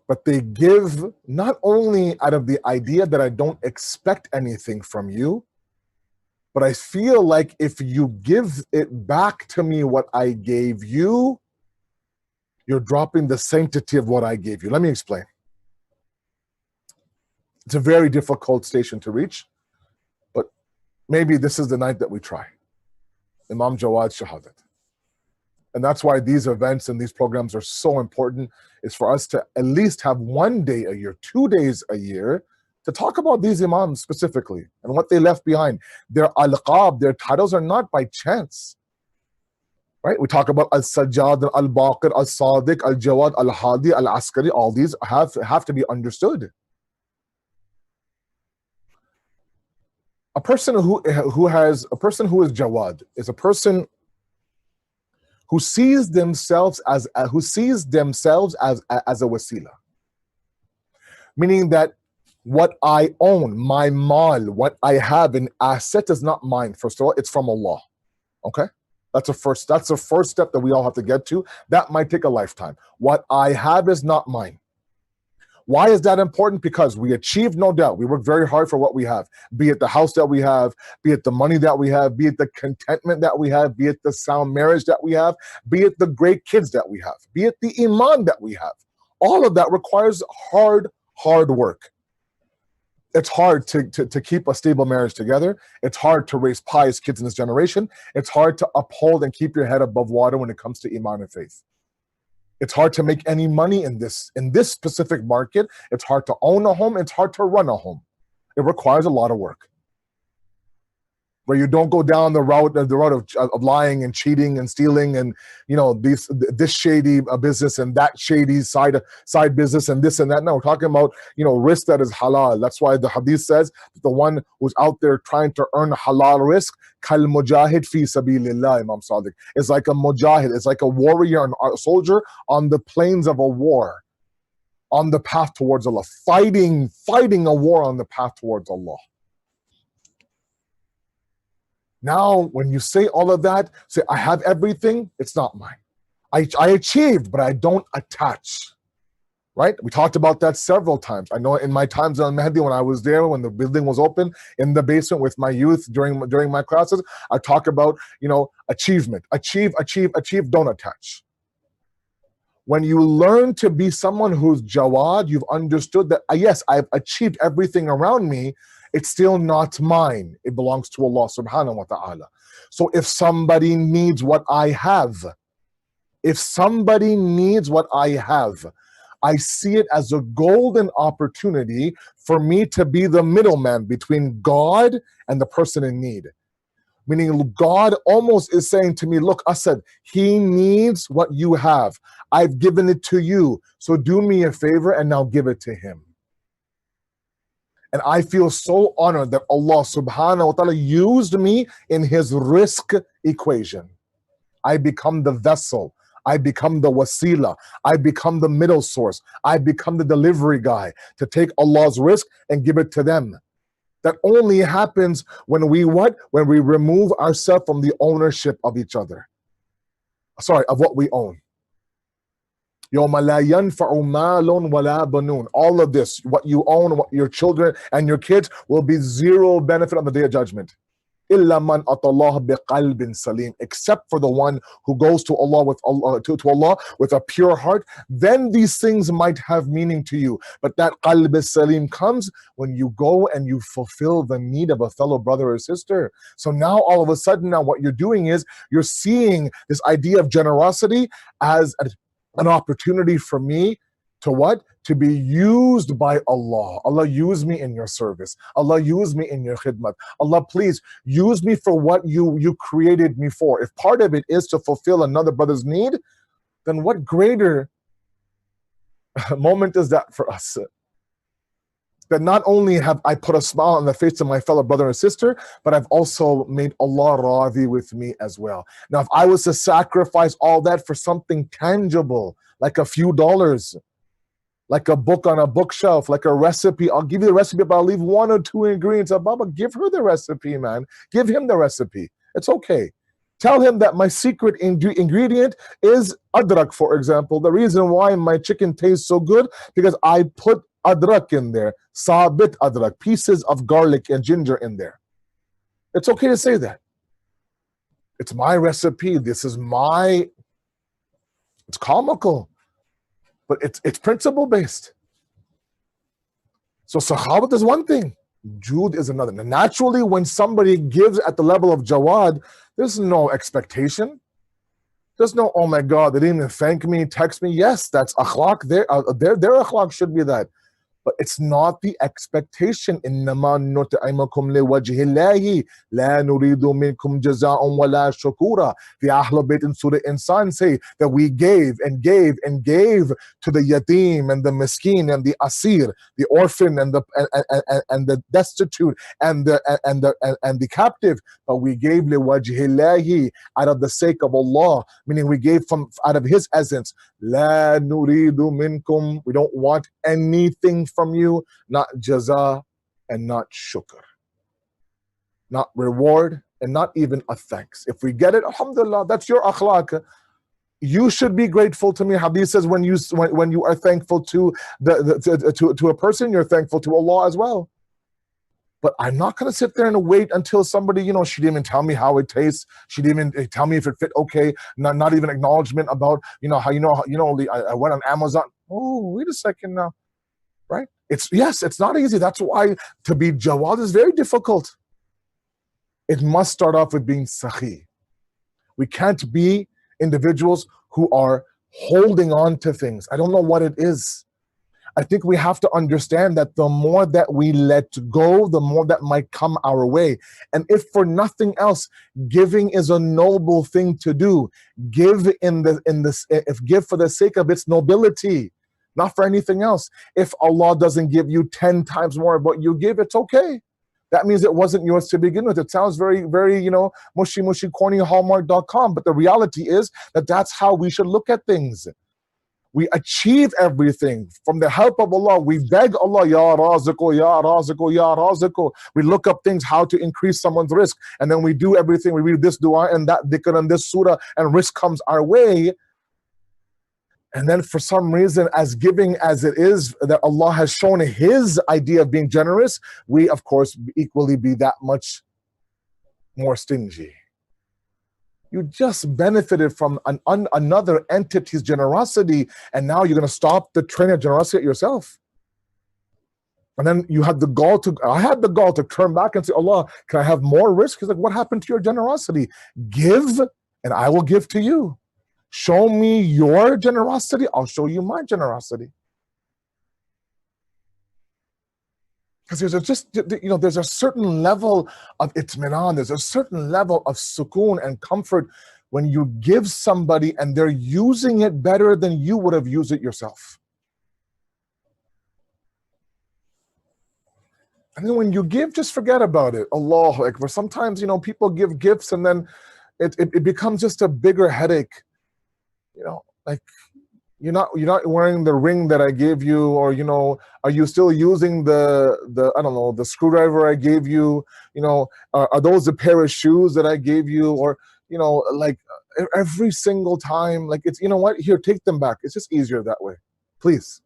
But they give not only out of the idea that I don't expect anything from you, but I feel like if you give it back to me what I gave you, you're dropping the sanctity of what I gave you. Let me explain. It's a very difficult station to reach, but maybe this is the night that we try. Imam Jawad Shahadat. And that's why these events and these programs are so important, is for us to at least have 1 day a year, 2 days a year, to talk about these imams specifically and what they left behind. Their alqab, their titles are not by chance. Right? We talk about Al-Sajjad, Al-Baqir, Al-Sadiq, Al-Jawad, Al-Hadi, Al-Askari. All these have to be understood. A person who is Jawad is a person who sees themselves as a wasila, meaning that what I own, my mal, what I have in asset is not mine. First of all, it's from Allah. Okay, that's the first step that we all have to get to. That might take a lifetime. What I have is not mine. Why is that important? Because we achieved, no doubt. We work very hard for what we have, be it the house that we have, be it the money that we have, be it the contentment that we have, be it the sound marriage that we have, be it the great kids that we have, be it the iman that we have. All of that requires hard work. It's hard to keep a stable marriage together. It's hard to raise pious kids in this generation. It's hard to uphold and keep your head above water when it comes to iman and faith. It's hard to make any money in this specific market. It's hard to own a home. It's hard to run a home. It requires a lot of work. Where you don't go down the route of lying and cheating and stealing and this shady business and that shady side business and this and that. No, we're talking about risk that is halal. That's why the hadith says that the one who's out there trying to earn halal risk, kal mujahid fi sabilillah, Imam Sadiq. It's like a mujahid. It's like a warrior and a soldier on the plains of a war, on the path towards Allah, fighting a war on the path towards Allah. Now, when you say all of that, say, I have everything, it's not mine. I achieved, but I don't attach. Right? We talked about that several times. I know in my times on Mahdi, when I was there, when the building was open, in the basement with my youth during my classes, I talk about, achievement. Achieve, don't attach. When you learn to be someone who's Jawad, you've understood that, yes, I've achieved everything around me, it's still not mine. It belongs to Allah subhanahu wa ta'ala. So if somebody needs what I have, I see it as a golden opportunity for me to be the middleman between God and the person in need. Meaning God almost is saying to me, look, Asad, he needs what you have. I've given it to you. So do me a favor and now give it to him. And I feel so honored that Allah subhanahu wa ta'ala used me in his risk equation. I become the vessel. I become the wasila. I become the middle source. I become the delivery guy to take Allah's risk and give it to them. That only happens when we what? When we remove ourselves from the ownership of each other. Sorry, of what we own. يَوْمَ لَا يَنْفَعُ مَالٌ وَلَا بَنُونَ. All of this, what you own, what your children and your kids, will be zero benefit on the day of judgment. إِلَّا مَنْ أَتَى اللَّهَ بِقَلْبٍ سَلِيمٍ. Except for the one who goes to Allah with Allah with a pure heart, then these things might have meaning to you. But that qalb salim comes when you go and you fulfill the need of a fellow brother or sister. So now all of a sudden, now what you're doing is you're seeing this idea of generosity as an opportunity for me to what? To be used by Allah. Allah, use me in your service. Allah, use me in your khidmat. Allah, please use me for what you created me for. If part of it is to fulfill another brother's need, then what greater moment is that for us? That not only have I put a smile on the face of my fellow brother and sister, but I've also made Allah radhi with me as well. Now, if I was to sacrifice all that for something tangible, like a few dollars, like a book on a bookshelf, like a recipe, I'll give you the recipe, but I'll leave 1 or 2 ingredients. Baba, give her the recipe, man. Give him the recipe. It's okay. Tell him that my secret ingredient is adrak, for example. The reason why my chicken tastes so good, because I put adrak in there, sabit adrak, pieces of garlic and ginger in there. It's okay to say that. It's my recipe. This is my, it's comical, but it's principle based. So Shahadat is one thing, Jude is another. Now, naturally, when somebody gives at the level of Jawad, there's no expectation. There's no, oh my God, they didn't even thank me, text me. Yes, that's akhlaq. Their akhlaq should be that. But it's not the expectation. إِنَّمَا نُطْعِمُكُمْ لِوَجْهِ اللَّهِ لَا نُرِيدُ مِنْكُمْ جَزَاءً وَلَا شُكُورًا. The Ahlul Bayt in Surah Insan say that we gave and gave and gave to the yatim and the miskin and the asir, the orphan and the destitute and the captive. But we gave لِوَجْهِ اللَّهِ, out of the sake of Allah, meaning we gave from out of His essence. لَا نُرِيدُ مِنْكُمْ. We don't want anything from you, not jaza and not shukr, not reward and not even a thanks. If we get it, alhamdulillah, that's your akhlaq. You should be grateful to me. Hadith says when you are thankful to to a person, you're thankful to Allah as well. But I'm not going to sit there and wait until somebody, she didn't even tell me how it tastes. She didn't even tell me if it fit okay. Not even acknowledgement about, how I went on Amazon. Oh, wait a second now. Right? It's not easy. That's why to be Jawad is very difficult. It must start off with being Sakhi. We can't be individuals who are holding on to things. I don't know what it is. I think we have to understand that the more that we let go, the more that might come our way. And if for nothing else, giving is a noble thing to do. Give give for the sake of its nobility. Not for anything else. If Allah doesn't give you 10 times more of what you give, it's okay. That means it wasn't yours to begin with. It sounds very, very, mushy, corny, hallmark.com. But the reality is that that's how we should look at things. We achieve everything from the help of Allah. We beg Allah, Ya Raziqo, Ya Raziqo, Ya Raziqo. We look up things, how to increase someone's risk. And then we do everything. We read this dua and that dhikr and this surah, and risk comes our way. And then for some reason, as giving as it is, that Allah has shown His idea of being generous, we, of course, equally be that much more stingy. You just benefited from another entity's generosity, and now you're going to stop the train of generosity yourself. And then you had the gall I had the gall to turn back and say, Allah, can I have more risk? He's like, what happened to your generosity? Give, and I will give to you. Show me your generosity, I'll show you my generosity. Because there's there's a certain level of itminan, there's a certain level of sukoon and comfort when you give somebody and they're using it better than you would have used it yourself. And then when you give, just forget about it. Allahu Akbar. Sometimes, people give gifts and then it becomes just a bigger headache. Like you're not wearing the ring that I gave you, or are you still using the I don't know, the screwdriver I gave you? Are those a pair of shoes that I gave you? Or like every single time, like it's, what, here, take them back. It's just easier that way, please.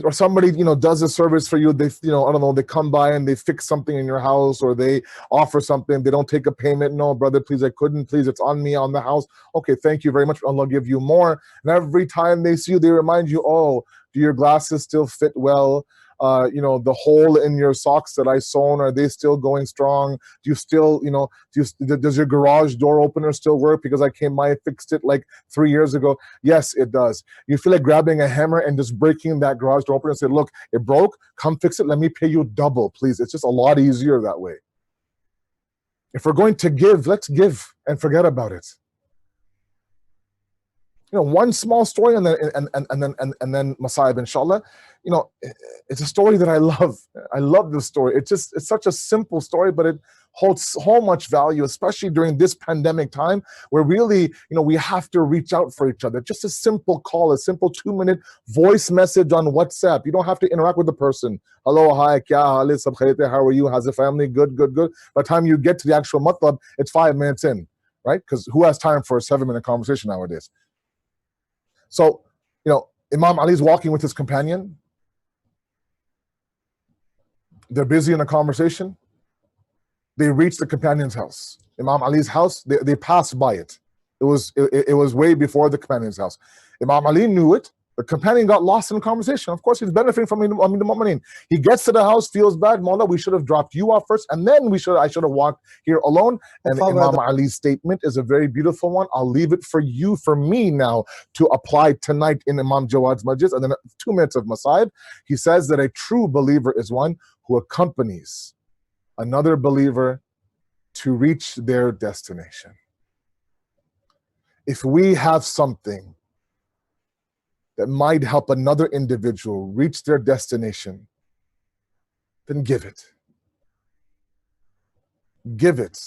Or somebody does a service for you. They I don't know, they come by and they fix something in your house, or they offer something. They don't take a payment. No, brother, please, I couldn't. Please, it's on me, on the house. Okay, thank you very much. Allah give you more. And every time they see you, they remind you, oh, do your glasses still fit well? The hole in your socks that I sewn, are they still going strong? Do you still, does your garage door opener still work? Because I came by and fixed it like 3 years ago. Yes, it does. You feel like grabbing a hammer and just breaking that garage door opener and say, look, it broke, come fix it, let me pay you double, please. It's just a lot easier that way. If we're going to give, let's give and forget about it. One small story, and then Masaib, inshallah. It's a story that I love. I love this story. It's such a simple story, but it holds so much value, especially during this pandemic time, where really, we have to reach out for each other. Just a simple call, a simple 2-minute voice message on WhatsApp. You don't have to interact with the person. Hello, hi, kya haal hai, sab khair hai, how are you? How's the family? Good, good, good. By the time you get to the actual matlab, it's 5 minutes in, right? Because who has time for a 7-minute conversation nowadays? So, Imam Ali's walking with his companion. They're busy in a conversation. They reach the companion's house. Imam Ali's house, they passed by it. It was way before the companion's house. Imam Ali knew it. The companion got lost in the conversation. Of course, he's benefiting from the Mu'mineen. He gets to the house, feels bad. Mawla, we should have dropped you off first, and then I should have walked here alone. And Imam Ali's statement is a very beautiful one. I'll leave it for me now to apply tonight in Imam Jawad's majlis. And then 2 minutes of Masaib. He says that a true believer is one who accompanies another believer to reach their destination. If we have something that might help another individual reach their destination, then give it. Give it.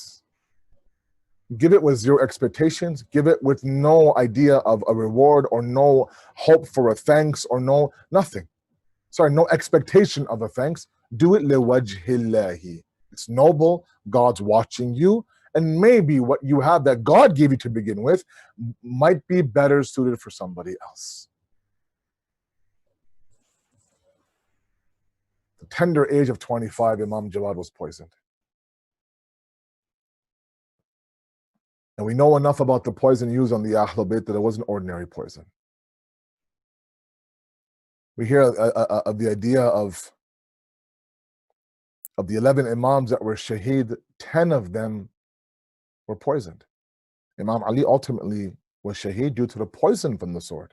Give it with zero expectations. Give it with no idea of a reward, or no hope for a thanks, or no expectation of a thanks. Do it liwajhillahi. It's noble. God's watching you. And maybe what you have that God gave you to begin with might be better suited for somebody else. The tender age of 25, Imam Jawad was poisoned. And we know enough about the poison used on the Ahlul Bayt that it wasn't ordinary poison. We hear of the idea of the 11 Imams that were shaheed, 10 of them were poisoned. Imam Ali ultimately was shaheed due to the poison from the sword.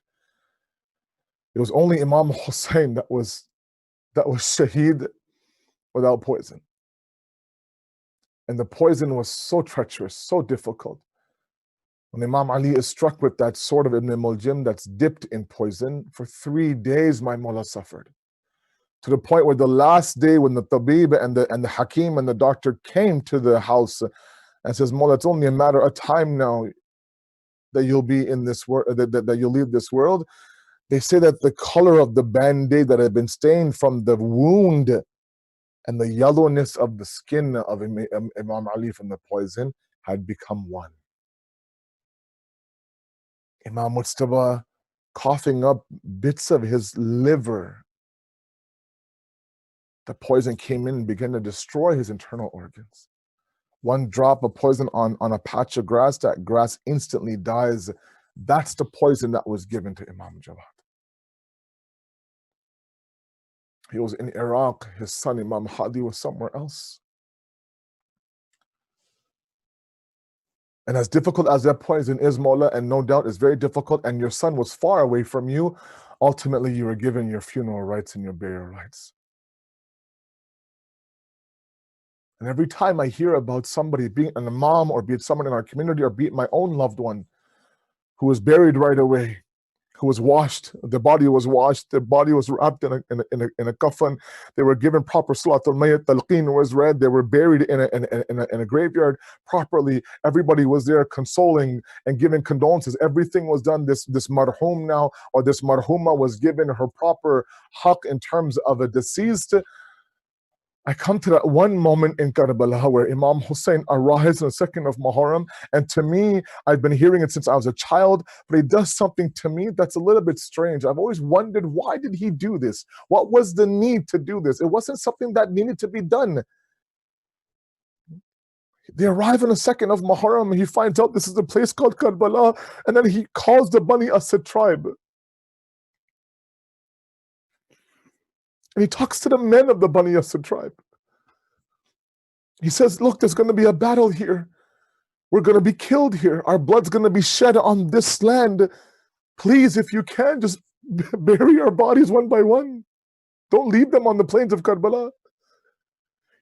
It was only Imam Hussein that was shaheed without poison. And the poison was so treacherous, so difficult. When Imam Ali is struck with that sword of Ibn Muljim that's dipped in poison, for 3 days my Mawla suffered. To the point where the last day, when the Tabib and the Hakim and the doctor came to the house and says, Mawla, it's only a matter of time now that you'll be in this world, that you'll leave this world. They say that the color of the band-aid that had been stained from the wound and the yellowness of the skin of Imam Ali from the poison had become one. Imam Mujtaba coughing up bits of his liver. The poison came in and began to destroy his internal organs. One drop of poison on a patch of grass, that grass instantly dies. That's the poison that was given to Imam Jawad. He was in Iraq. His son Imam Hadi was somewhere else. And as difficult as that poison is, Mawla, and no doubt it's very difficult, and your son was far away from you, ultimately you were given your funeral rights and your burial rights. And every time I hear about somebody, be it an imam or be it someone in our community or be it my own loved one who was buried right away, who was washed, the body was washed, the body was wrapped in a coffin, they were given proper salatul mayyit, talqeen was read, they were buried in a graveyard properly, everybody was there consoling and giving condolences, everything was done, this marhum now, or this marhuma was given her proper haqq in terms of a deceased. I come to that one moment in Karbala where Imam Hussein arrives on the 2nd of Muharram, and to me, I've been hearing it since I was a child, but he does something to me that's a little bit strange. I've always wondered, why did he do this? What was the need to do this? It wasn't something that needed to be done. They arrive on the 2nd of Muharram, and he finds out this is a place called Karbala, and then he calls the Bani Asad tribe. And he talks to the men of the Bani Asad tribe. He says, look, there's going to be a battle here. We're going to be killed here. Our blood's going to be shed on this land. Please, if you can, just bury our bodies one by one. Don't leave them on the plains of Karbala.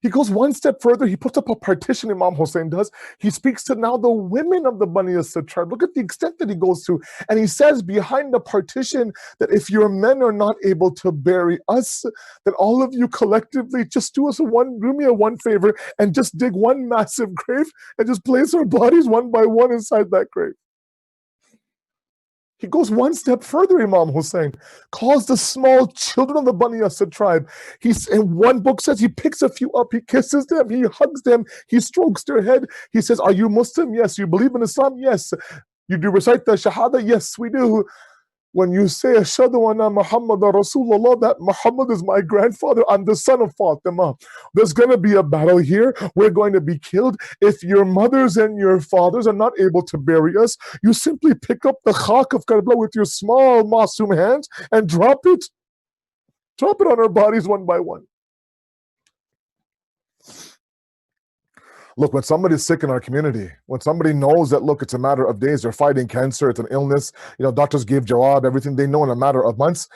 He goes one step further. He puts up a partition, Imam Hussein does. He speaks to now the women of the Bani Asad tribe. Look at the extent that he goes to. And he says behind the partition that if your men are not able to bury us, that all of you collectively just do me one favor and just dig one massive grave and just place our bodies one by one inside that grave. He goes one step further, Imam Hussein, calls the small children of the Bani Asad tribe. In one book says he picks a few up, he kisses them, he hugs them, he strokes their head. He says, are you Muslim? Yes. You believe in Islam? Yes. You do recite the Shahadat? Yes, we do. When you say, Ashhadu anna Muhammad Rasulullah, that Muhammad is my grandfather, I'm the son of Fatima. There's going to be a battle here. We're going to be killed. If your mothers and your fathers are not able to bury us, you simply pick up the khak of Karbala with your small masoom hands and drop it. Drop it on our bodies one by one. Look, when somebody's sick in our community, when somebody knows that, look, it's a matter of days, they're fighting cancer, it's an illness, doctors gave Jawad, everything, they know in a matter of months,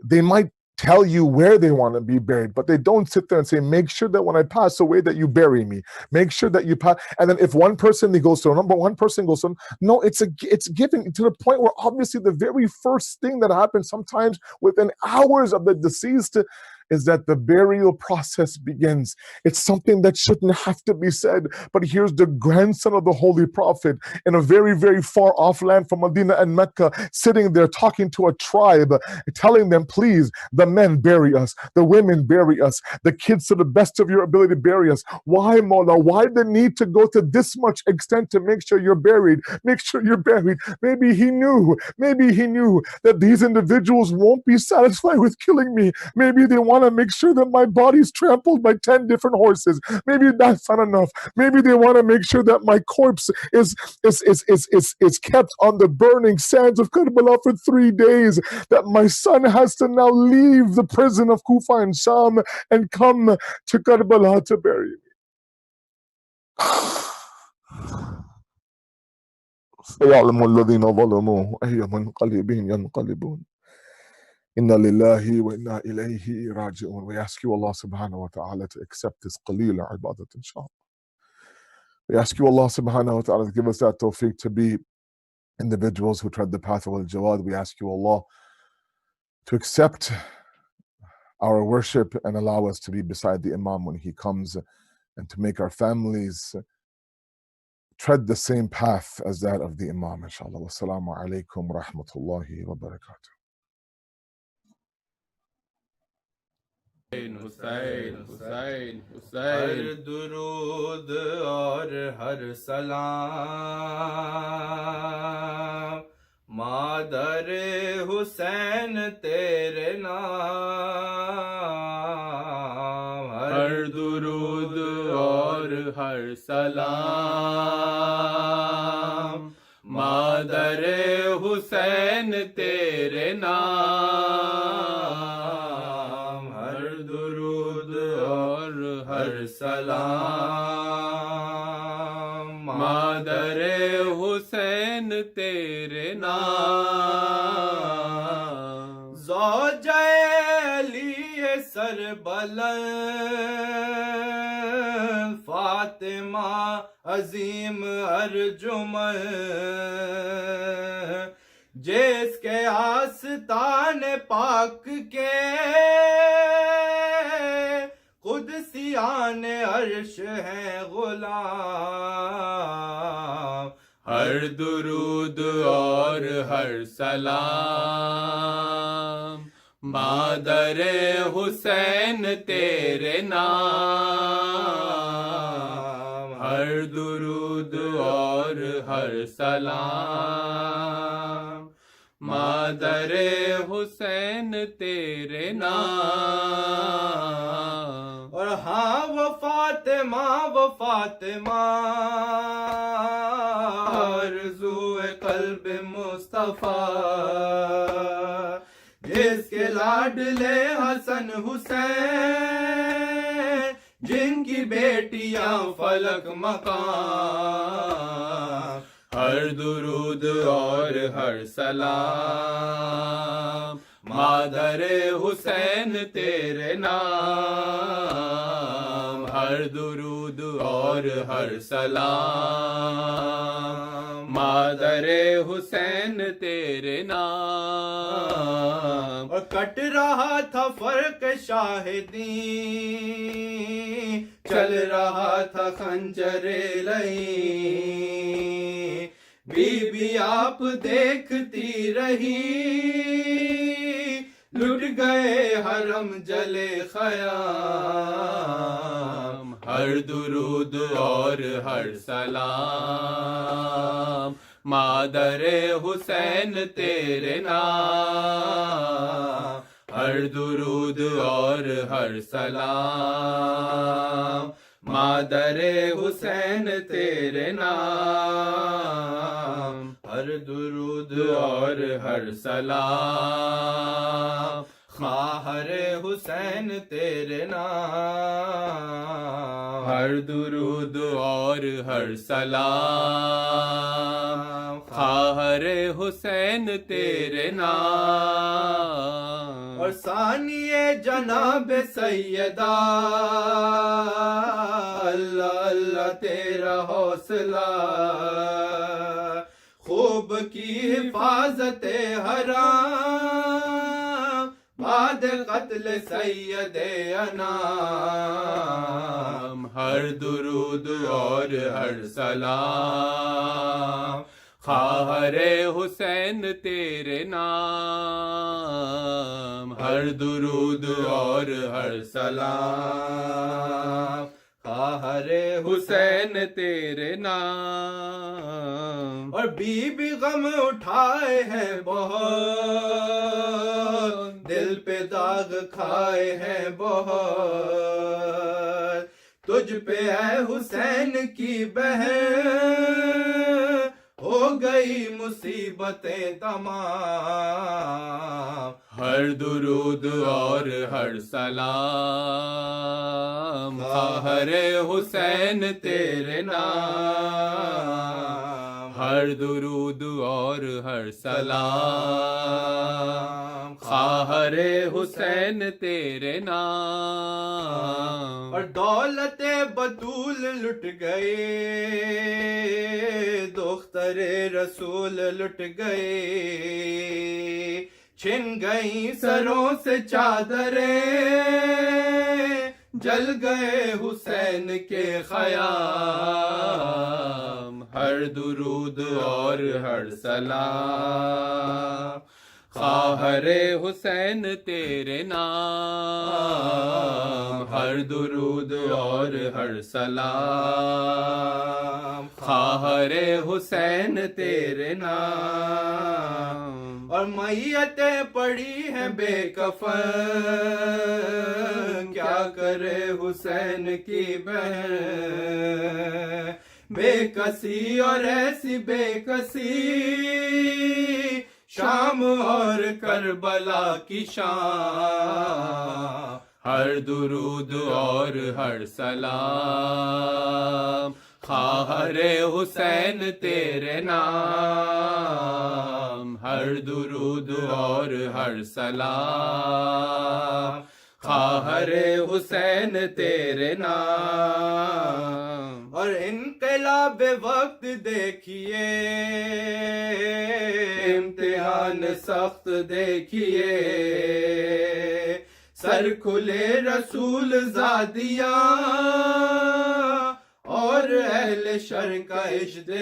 they might tell you where they want to be buried, but they don't sit there and say, make sure that when I pass away that you bury me. Make sure that you pass. And then if one person goes to number one person goes to no, it's given to the point where obviously the very first thing that happens sometimes within hours of the deceased is that the burial process begins. It's something that shouldn't have to be said, but here's the grandson of the Holy Prophet in a very, very far off land from Medina and Mecca, sitting there talking to a tribe, telling them, please, the men bury us, the women bury us, the kids to the best of your ability bury us. Why, Mawla? Why the need to go to this much extent to make sure you're buried? Make sure you're buried. Maybe he knew that these individuals won't be satisfied with killing me. Maybe they want to make sure that my body's trampled by 10 different horses. Maybe that's not enough. Maybe they want to make sure that my corpse is kept on the burning sands of Karbala for 3 days, that my son has to now leave the prison of Kufa and Sham and come to Karbala to bury me. سيعلم الذين ظلموا أي منقلب ينقلبون Inna lillahi wa inna ilayhi raji'un. We ask you, Allah subhanahu wa ta'ala, to accept this qalila ibadat, inshallah. We ask you, Allah subhanahu wa ta'ala, to give us that tawfiq to be individuals who tread the path of al-Jawad. We ask you, Allah, to accept our worship and allow us to be beside the Imam when he comes, and to make our families tread the same path as that of the Imam, inshallah. Wassalamu alaikum wa rahmatullahi wa barakatuh. Hussain Hussain Hussain हर दुरूद और हर सलाम मादर हुसैन तेरे नाम हर दुरूद और हर सलाम मादर हुसैन तेरे नाम सलाम मादरे हुसैन तेरे नाम ज़ौजे अली सरबलंद فاطمہ عظیم ارجمن، جس کے آستان پاک کے قدسیان عرش ہیں غلام، ہر درود اور ہر سلام مادر حسین تیرے نام، ہر درود اور ہر سلام مادر حسین تیرے نام۔ اور ہاں وہ فاطمہ آرزو قلب مصطفیٰ، جس کے لاڈلے حسن حسین، جن کی بیٹیاں فلک مقام، ہر درود اور ہر سلام مادر حسین تیرے نام، ہر درود اور ہر سلام مادر حسین تیرے نام۔ اور کٹ رہا تھا فرق شاہدین، چل رہا تھا خنجر لئیم، بی بی آپ دیکھتی رہی، لٹ گئے حرم جلے خیام، ہر درود اور ہر سلام مادر حسین تیرے نام، ہر درود اور ہر سلام مادر حسین تیرے نام، ہر درود اور ہر سلام خواہر حسین تیرے نام، ہر درود اور ہر سلام خواہر حسین تیرے نام۔ اور ثانی جناب سیدہ، اللہ اللہ تیرا حوصلہ، خوب کی حفاظت حرام، بعد قتل سید انام، ہر درود اور ہر سلام خواہر حسین تیرے نام، ہر درود اور ہر سلام خواہر حسین تیرے نام۔ اور بی بی غم اٹھائے ہیں بہت، دل پہ داغ کھائے ہیں بہت، تجھ پہ اے حسین کی بہن ہو گئی مصیبتیں تمام، ہر درود اور ہر سلام خواہر حسین تیرے نام، ہر درود اور ہر سلام خواہر حسین تیرے نام۔ اور دولت بطول لٹ گئے، دختر رسول لٹ گئے، چھن گئی سروں سے چادریں، جل گئے حسین کے خیام، ہر درود اور ہر سلام خواہر حسین تیرے نام، ہر درود اور ہر سلام خواہر حسین تیرے نام۔ اور میتیں پڑی ہیں بے کفن، کیا کرے حسین کی بہن، بے کسی اور ایسی بے کسی، شام اور کربلا کی شام، ہر درود اور ہر سلام خواہر حسین تیرے نام، ہر درود اور ہر سلام خواہر حسین تیرے نام، اور انقلاب وقت دیکھیے، امتحان سخت دیکھیے، سر کھلے رسول زادیاں اور اہل شر کا اجتہام،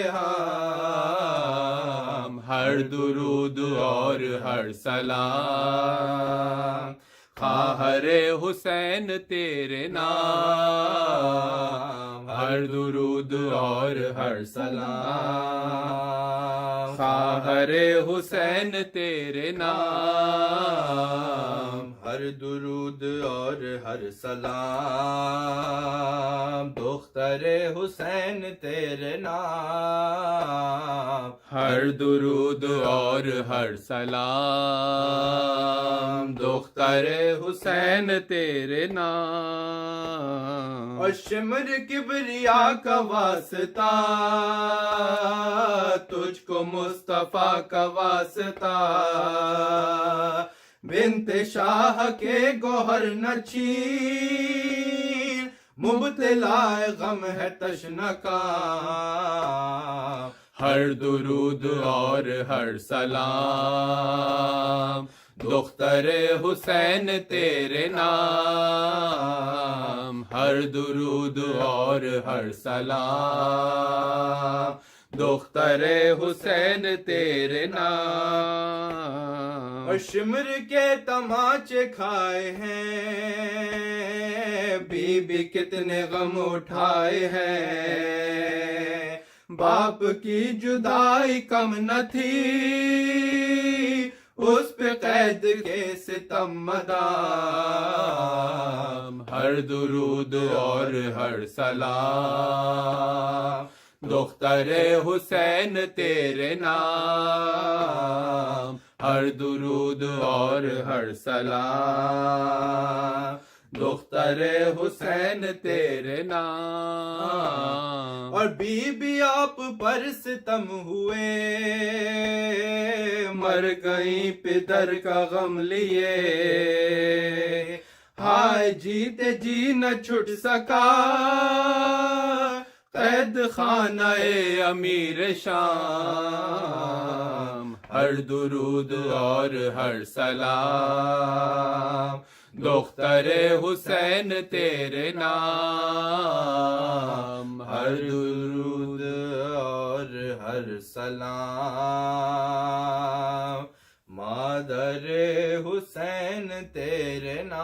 ہر درود اور ہر سلام خواہر حسین تیرے نام، ہر درود اور ہر سلام خواہر حسین تیرے نام، ہر درود اور ہر سلام دختر حسین تیرے نام، ہر درود اور ہر سلام دختر حسین تیرے نام، اور شمر کبریا کا واسطہ تجھ کو مصطفیٰ کا واسطہ، بنت شاہ کے گوہر نہ چھین، مبتلا غم ہے تشنکام، ہر درود اور ہر سلام دختر حسین تیرے نام، ہر درود اور ہر سلام دختر حسین تیرے نام، اور شمر کے تماچے کھائے ہیں، بی بی کتنے غم اٹھائے ہیں، باپ کی جدائی کم نہ تھی، اس پہ قید کے ستم مدام، ہر درود اور ہر سلام دختر حسین تیرے نام، ہر درود اور ہر سلام دختر حسین تیرے نام، اور بی بی آپ پر ستم ہوئے، مر گئی پدر کا غم لیے، ہائے جیتے جی نہ چھٹ سکا قید خانہ امیر شام، ہر درود اور ہر سلام دختر حسین تیرے نام، ہر درود اور ہر سلام مادر حسین تیرے نام،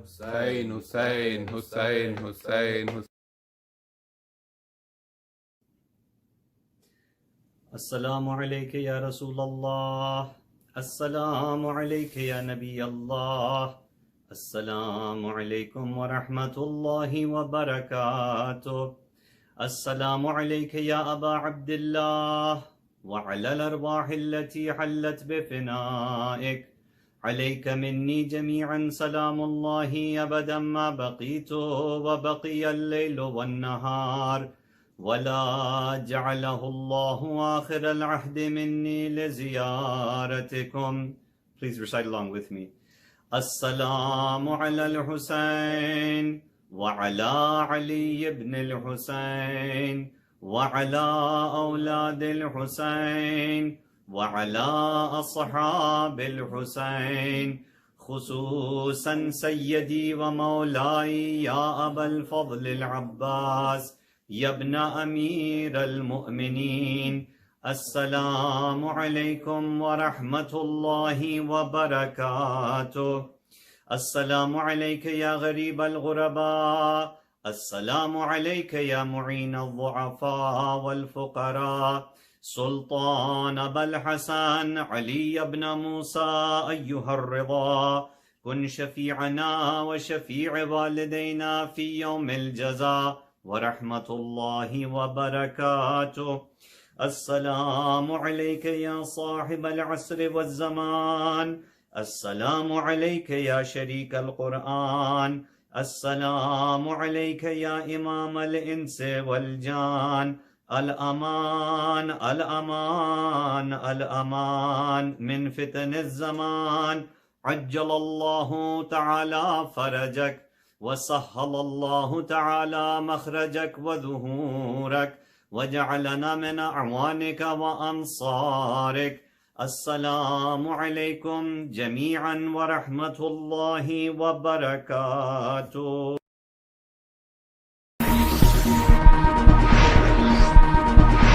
حسین حسین حسین حسین حسین۔ السلام علیکہ یا رسول اللہ، السلام علیکہ یا نبی اللہ، السلام علیکم ورحمۃ اللہ وبرکاتہ، السلام علیکہ یا ابا عبداللہ وعلی الارواح التي حلت بفنائک، علیک منی جمیعا سلام اللہ ابدا ما بقیت وبقی اللیل والنہار، ولا جعله الله آخر العهد مني لزيارتكم. Please recite along with me. السلام على الحسين وعلى علي بن الحسين وعلى أولاد الحسين وعلى أصحاب الحسين، خصوصا سيدي ومولاي يا أبا الفضل العباس یا ابن امیر المؤمنین، السلام علیکم ورحمۃ اللہ وبرکاتہ، السلام علیکہ یا غریب الغرباء، السلام علیکہ یا معین الضعفاء والفقراء، سلطان ابا الحسن علی ابن موسیٰ ایہا الرضا، کن شفیعنا وشفیع والدینا فی یوم الجزاء ورحمۃ اللہ وبرکاتہ، السلام علیکہ یا صاحب العصر والزمان، السلام علیکہ یا شریک القرآن، السلام علیکہ یا امام الانس والجان، الامان الامان الامان من فتن الزمان، عجل الله تعالى فرجك وسهل الله تعالى مخرجك وظهورك وجعلنا من أعوانك وأنصارك. السلام عليكم جميعا ورحمة الله وبركاته.